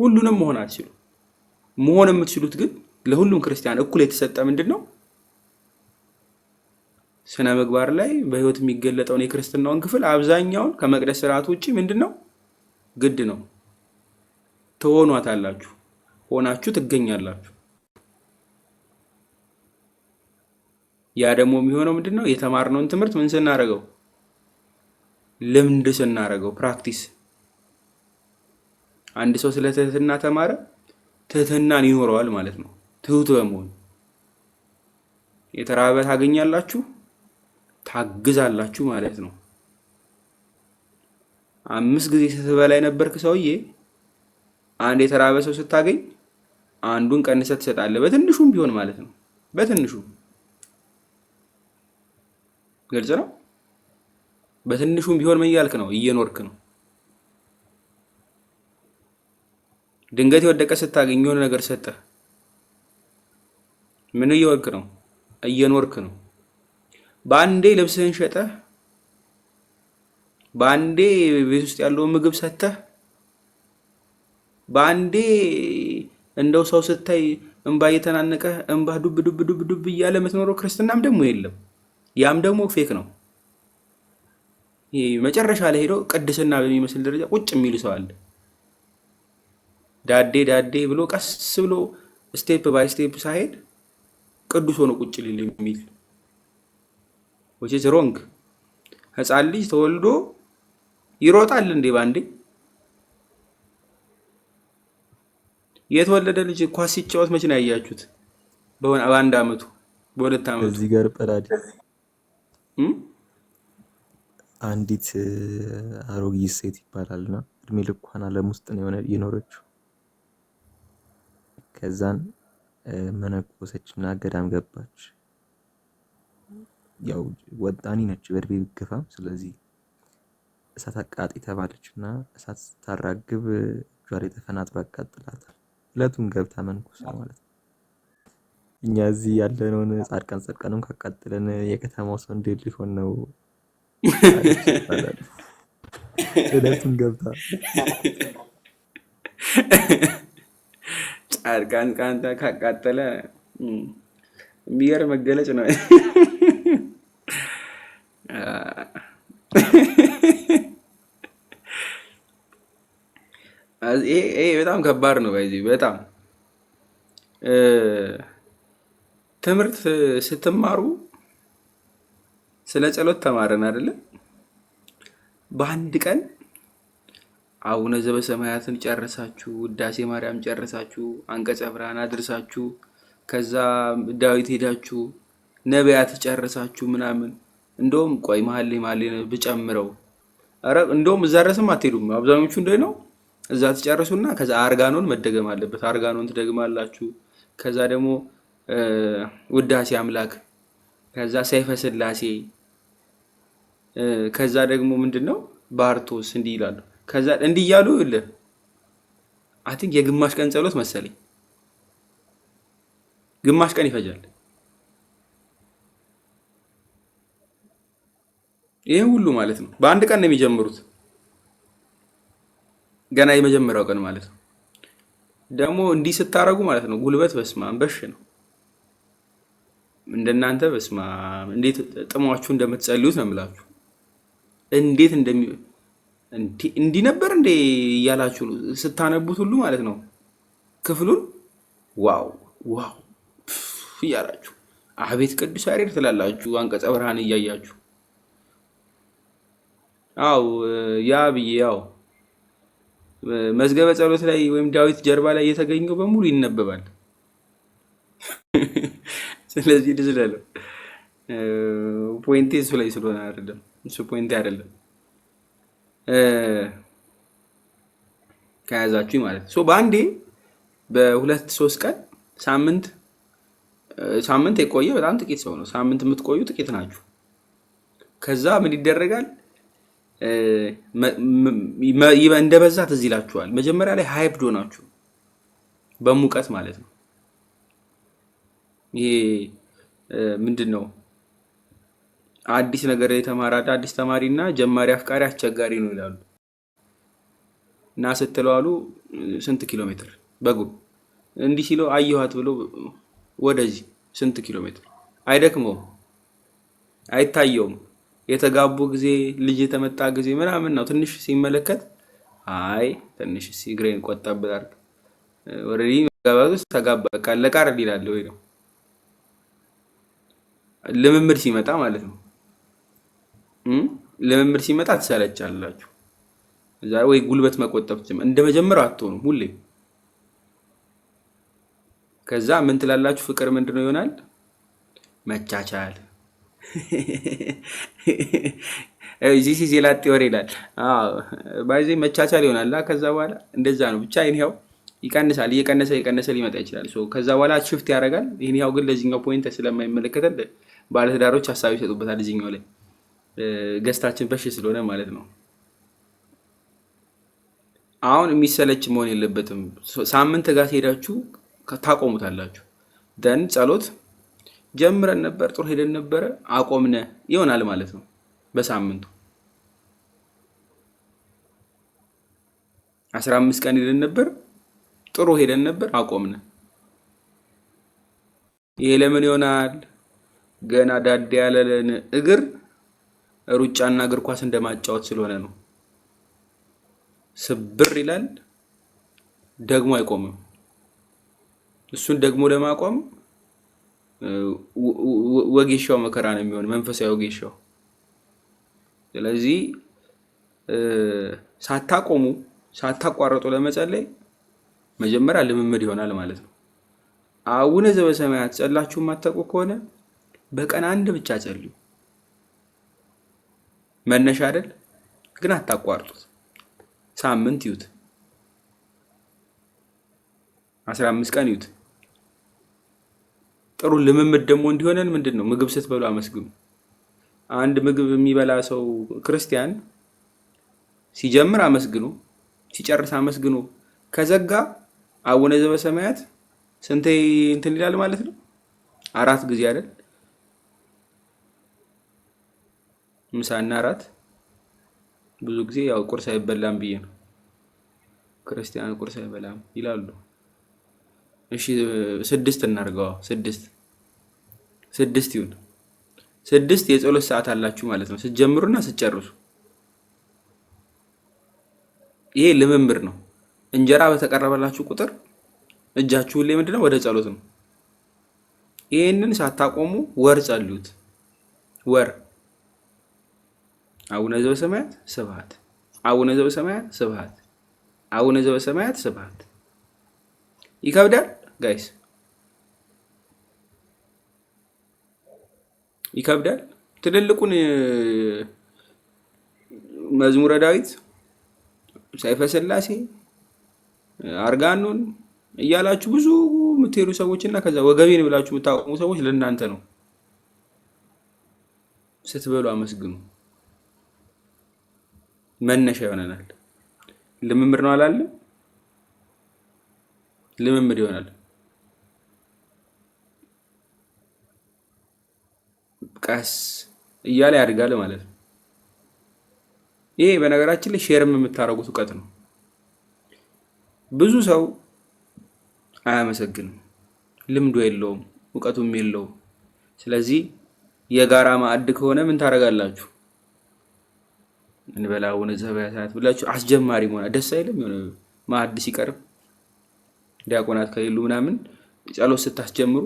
ሁሉንም መሆን አትችሉ። መሆን የምትችሉት ግን ለሁሉም ክርስቲያን እኩል የተሰጠ ምንድነው? ስነ ምግባር ላይ በህይወት የሚገለጠውን የክርስትናውን ክፍል አብዛኛውን ከመቅደስ ስርዓት ውጪ ምንድነው ግድ ነው። ትሆኗታላችሁ፣ ሆናችሁ ትገኛላችሁ። ያ ደግሞ የሚሆነው ምንድነው? የተማርነውን ትምህርት ምን ስናደርገው? ልምድ ስናደርገው፣ ፕራክቲስ። አንድ ሰው ስለ ትህትና ተማረ፣ ትህትናን ይኖረዋል ማለት ነው። ትሁት በመሆን የተራበ ታገኛላችሁ፣ ታግዛላችሁ ማለት ነው። 5 ጊዜ ስትበላ የነበርክ ሰውዬ አንድ የተራበ ሰው ስታገኝ አንዱን ቀንሰህ ትሰጣለህ፣ በትንሹም ቢሆን ማለት ነው። በትንሹ ግልጽ ነው። በትንሹም ቢሆን ምን እያልክ ነው? እየኖርክ ነው። ድንገት የወደቀ ስታገኝ የሆነ ነገር ሰጠህ፣ ምን እየወልክ ነው? እየኖርክ ነው። በአንዴ ልብስህን ሸጠህ፣ በአንዴ ቤት ውስጥ ያለውን ምግብ ሰጥተህ፣ በአንዴ እንደው ሰው ስታይ እንባ እየተናነቀህ እንባ ዱብ ዱብ ዱብ ዱብ እያለ የምትኖረው ክርስትናም ደግሞ የለም። ያም ደግሞ ፌክ ነው። ይሄ መጨረሻ ላይ ሄዶ ቅድስና በሚመስል ደረጃ ቁጭ የሚል ሰው አለ። ዳዴ ዳዴ ብሎ ቀስ ብሎ ስቴፕ ባይ ስቴፕ ሳይሄድ ቅዱስ ሆኖ ቁጭ ሊል የሚል which is wrong። ህፃን ልጅ ተወልዶ ይሮጣል እንዴ ባንዴ? የተወለደ ልጅ ኳስ ሲጫወት መቼ ነው ያያችሁት? በአንድ አመቱ በሁለት አመቱ። እዚህ ጋር ጰላዲ አንዲት አሮጊት ሴት ይባላልና እድሜ ልኳን ዓለም ውስጥ ነው የኖረችው። ከዛን መነኮሰችና ገዳም ገባች። ያው ወጣኒ ነች በእድሜ ብትገፋም፣ ስለዚህ እሳት አቃጢ ተባለችና እሳት ስታራግብ እጇ ላይ ተፈናጥራ አቃጥላታል። ዕለቱን ገብታ መንኩሳ ማለት ነው። እኛ እዚህ ያለነውን ጻድቃንም ካቃጥለን የከተማው ሰው እንዴት ሊሆን ነው? ዕለቱን ገብታ ጻድቃን ካቃጠለ የሚገርም መገለጽ ነው። ይሄ በጣም ከባድ ነው። በዚህ በጣም ትምህርት ስትማሩ ስለ ጸሎት ተማረን አይደለ? በአንድ ቀን አቡነ ዘበሰማያትን ጨረሳችሁ፣ ውዳሴ ማርያም ጨረሳችሁ፣ አንቀጸ ብርሃን አድርሳችሁ ከዛ ዳዊት ሄዳችሁ ነቢያት ጨረሳችሁ ምናምን። እንደውም ቆይ መሀል ላይ ብጨምረው፣ ኧረ እንደውም እዛ ድረስም አትሄዱም አብዛኞቹ እንደ ነው። እዛ ትጨርሱና ከዛ አርጋኖን መደገም አለበት። አርጋኖን ትደግማላችሁ። ከዛ ደግሞ ውዳሴ አምላክ፣ ከዛ ሰይፈ ስላሴ፣ ከዛ ደግሞ ምንድነው ባርቶስ እንዲህ ይላሉ። ከዛ እንዲህ እያሉ ይኸውልህ አይ ቲንክ የግማሽ ቀን ጸሎት መሰለኝ፣ ግማሽ ቀን ይፈጃል። ይሄ ሁሉ ማለት ነው በአንድ ቀን ነው የሚጀምሩት። ገና የመጀመሪያው ቀን ማለት ነው። ደግሞ እንዲህ ስታረጉ ማለት ነው ጉልበት በስማም በሽ ነው። እንደናንተ በስማም እንዴት ጥሟችሁ እንደምትጸልዩት ነው የምላችሁ። እንዴት እንዲህ ነበር እንዴ እያላችሁ ስታነቡት ሁሉ ማለት ነው ክፍሉን ዋው ዋው እያላችሁ አቤት ቅዱስ ያሬድ ትላላችሁ አንቀጸ ብርሃን እያያችሁ። አው ያ ብዬ ያው መዝገበ ጸሎት ላይ ወይም ዳዊት ጀርባ ላይ የተገኘው በሙሉ ይነበባል። ስለዚህ ድዝለለ ፖይንቴ እሱ ላይ ስለሆነ አይደለም፣ እሱ ፖይንቴ አይደለም። ከያዛችሁ ማለት ነው በአንዴ በሁለት ሶስት ቀን ሳምንት የቆየ በጣም ጥቂት ሰው ነው። ሳምንት የምትቆዩ ጥቂት ናችሁ። ከዛ ምን ይደረጋል? እንደበዛ ትዝ ይላችኋል። መጀመሪያ ላይ ሃይፕ ዶናችሁ በሙቀት ማለት ነው። ይሄ ምንድን ነው? አዲስ ነገር የተማረ አዲስ ተማሪና ጀማሪ አፍቃሪ አስቸጋሪ ነው ይላሉ። እና ስትለዋሉ ስንት ኪሎ ሜትር በጉ እንዲህ ሲለው አየኋት ብሎ ወደዚህ ስንት ኪሎ ሜትር አይደክመውም፣ አይታየውም። የተጋቡ ጊዜ ልጅ የተመጣ ጊዜ ምናምን ነው ትንሽ ሲመለከት አይ ትንሽ ሲግሬን ቆጣብ አድርግ ወረዲ ጋባዝ ተጋባ ካለቃ ረድ ይላል ወይ ነው ልምምድ ሲመጣ ማለት ነው። ልምምድ ሲመጣ ትሰለቻላችሁ። እዛ ወይ ጉልበት መቆጠብ እንደመጀመሪያው አትሆኑም ሁሌ። ከዛ ምን ትላላችሁ? ፍቅር ምንድነው ይሆናል? መቻቻል። እዚህ ሲላጥ ወሬ ይላል። ባይዜ መቻቻል ይሆናል። ከዛ በኋላ እንደዛ ነው ብቻ። ይሄው ይቀንሳል፣ እየቀነሰ ሊመጣ ይችላል። ከዛ በኋላ ሽፍት ያደርጋል። ይሄው ግን ለዚህኛው ፖይንት ስለማይመለከተን ባለትዳሮች ሀሳብ ይሰጡበታል። እዚህኛው ላይ ገስታችን በሽ ስለሆነ ማለት ነው። አሁን የሚሰለች መሆን የለበትም። ሳምንት ጋር ሄዳችሁ ታቆሙታላችሁ። ደን ጸሎት ጀምረን ነበር፣ ጥሩ ሄደን ነበረ፣ አቆምነ ይሆናል ማለት ነው። በሳምንቱ 15 ቀን ሄደን ነበር፣ ጥሩ ሄደን ነበር፣ አቆምነ። ይሄ ለምን ይሆናል? ገና ዳዴ ያለለን እግር ሩጫና እግር ኳስ እንደማጫወት ስለሆነ ነው። ስብር ይላል፣ ደግሞ አይቆምም። እሱን ደግሞ ለማቆም ወጌሻው መከራ ነው የሚሆን፣ መንፈሳዊ ወጌሻው። ስለዚህ ሳታቋርጡ ለመጸለይ መጀመሪያ ልምምድ ይሆናል ማለት ነው። አቡነ ዘበሰማያት ጸላችሁ የማታውቁ ከሆነ በቀን አንድ ብቻ ጸልዩ። መነሻ አይደል? ግን አታቋርጡት። ሳምንት ይዩት፣ 15 ቀን ይዩት። ጥሩ ልምምድ ደግሞ እንዲሆነን ምንድነው? ምግብ ስትበሉ አመስግኑ። አንድ ምግብ የሚበላ ሰው ክርስቲያን ሲጀምር አመስግኑ፣ ሲጨርስ አመስግኑ። ከዘጋ አቡነ ዘበሰማያት ስንቴ እንትን ይላል ማለት ነው? 4 ጊዜ አይደል? ምሳና እራት። ብዙ ጊዜ ያው ቁርስ አይበላም ብዬ ነው። ክርስቲያን ቁርስ አይበላም ይላሉ። እሺ 6 እናድርገው። 6 ይሁን። 6 የጸሎት ሰዓት አላችሁ ማለት ነው፣ ስትጀምሩና ስትጨርሱ። ይሄ ልምምድ ነው። እንጀራ በተቀረበላችሁ ቁጥር እጃችሁ ሁሌ ምንድነው? ወደ ጸሎት ነው። ይሄንን ሳታቆሙ ወር ጸልዩት። ወር አቡነ ዘበሰማያት ስብሐት፣ አቡነ ዘበሰማያት ስብሐት። አቡነ ዘበሰማያት ስብሐት። ይከብዳል ጋይስ፣ ይከብዳል። ትልልቁን መዝሙረ ዳዊት፣ ሰይፈ ሥላሴ፣ አርጋኖን እያላችሁ ብዙ የምትሄዱ ሰዎች እና ከዛ ወገቤን ብላችሁ የምታቆሙ ሰዎች ለእናንተ ነው። ስትበሉ አመስግኑ። መነሻ ይሆነናል። ልምምድ ነው አላለም? ልምምድ ይሆናል። ቀስ እያለ ያድጋል ማለት ነው። ይሄ በነገራችን ላይ ሼርም የምታደርጉት እውቀት ነው። ብዙ ሰው አያመሰግንም፣ ልምዱ የለውም፣ እውቀቱም የለውም። ስለዚህ የጋራ ማዕድ ከሆነ ምን ታደርጋላችሁ? እንበላ አቡነ ዘበሰማያት ብላችሁ አስጀማሪ መሆን ደስ አይልም? የሆነ ማዕድ ሲቀርብ ዲያቆናት ከሌሉ ምናምን ጸሎት ስታስጀምሩ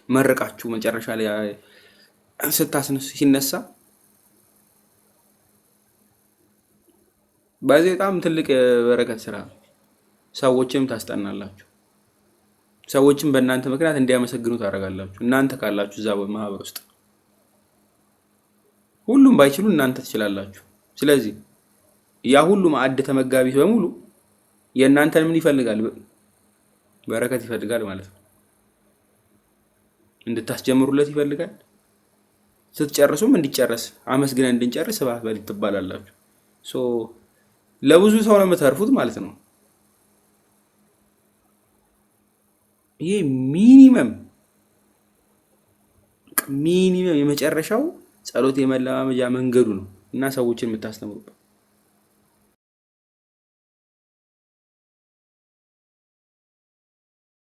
መረቃችሁ መጨረሻ ላይ ሲነሳ በዚህ በጣም ትልቅ የበረከት ስራ ነው። ሰዎችም ታስጠናላችሁ። ሰዎችም በእናንተ ምክንያት እንዲያመሰግኑ ታደርጋላችሁ። እናንተ ካላችሁ እዛ ማህበር ውስጥ ሁሉም ባይችሉ እናንተ ትችላላችሁ። ስለዚህ ያ ሁሉ ማዕድ ተመጋቢ በሙሉ የእናንተን ምን ይፈልጋል? በረከት ይፈልጋል ማለት ነው። እንድታስጀምሩለት ይፈልጋል። ስትጨርሱም እንዲጨርስ አመስግነን እንድንጨርስ ስብሐት በል ትባላላችሁ። ለብዙ ሰው ነው የምትተርፉት ማለት ነው። ይሄ ሚኒመም የመጨረሻው ጸሎት የመለማመጃ መንገዱ ነው እና ሰዎችን የምታስተምሩበት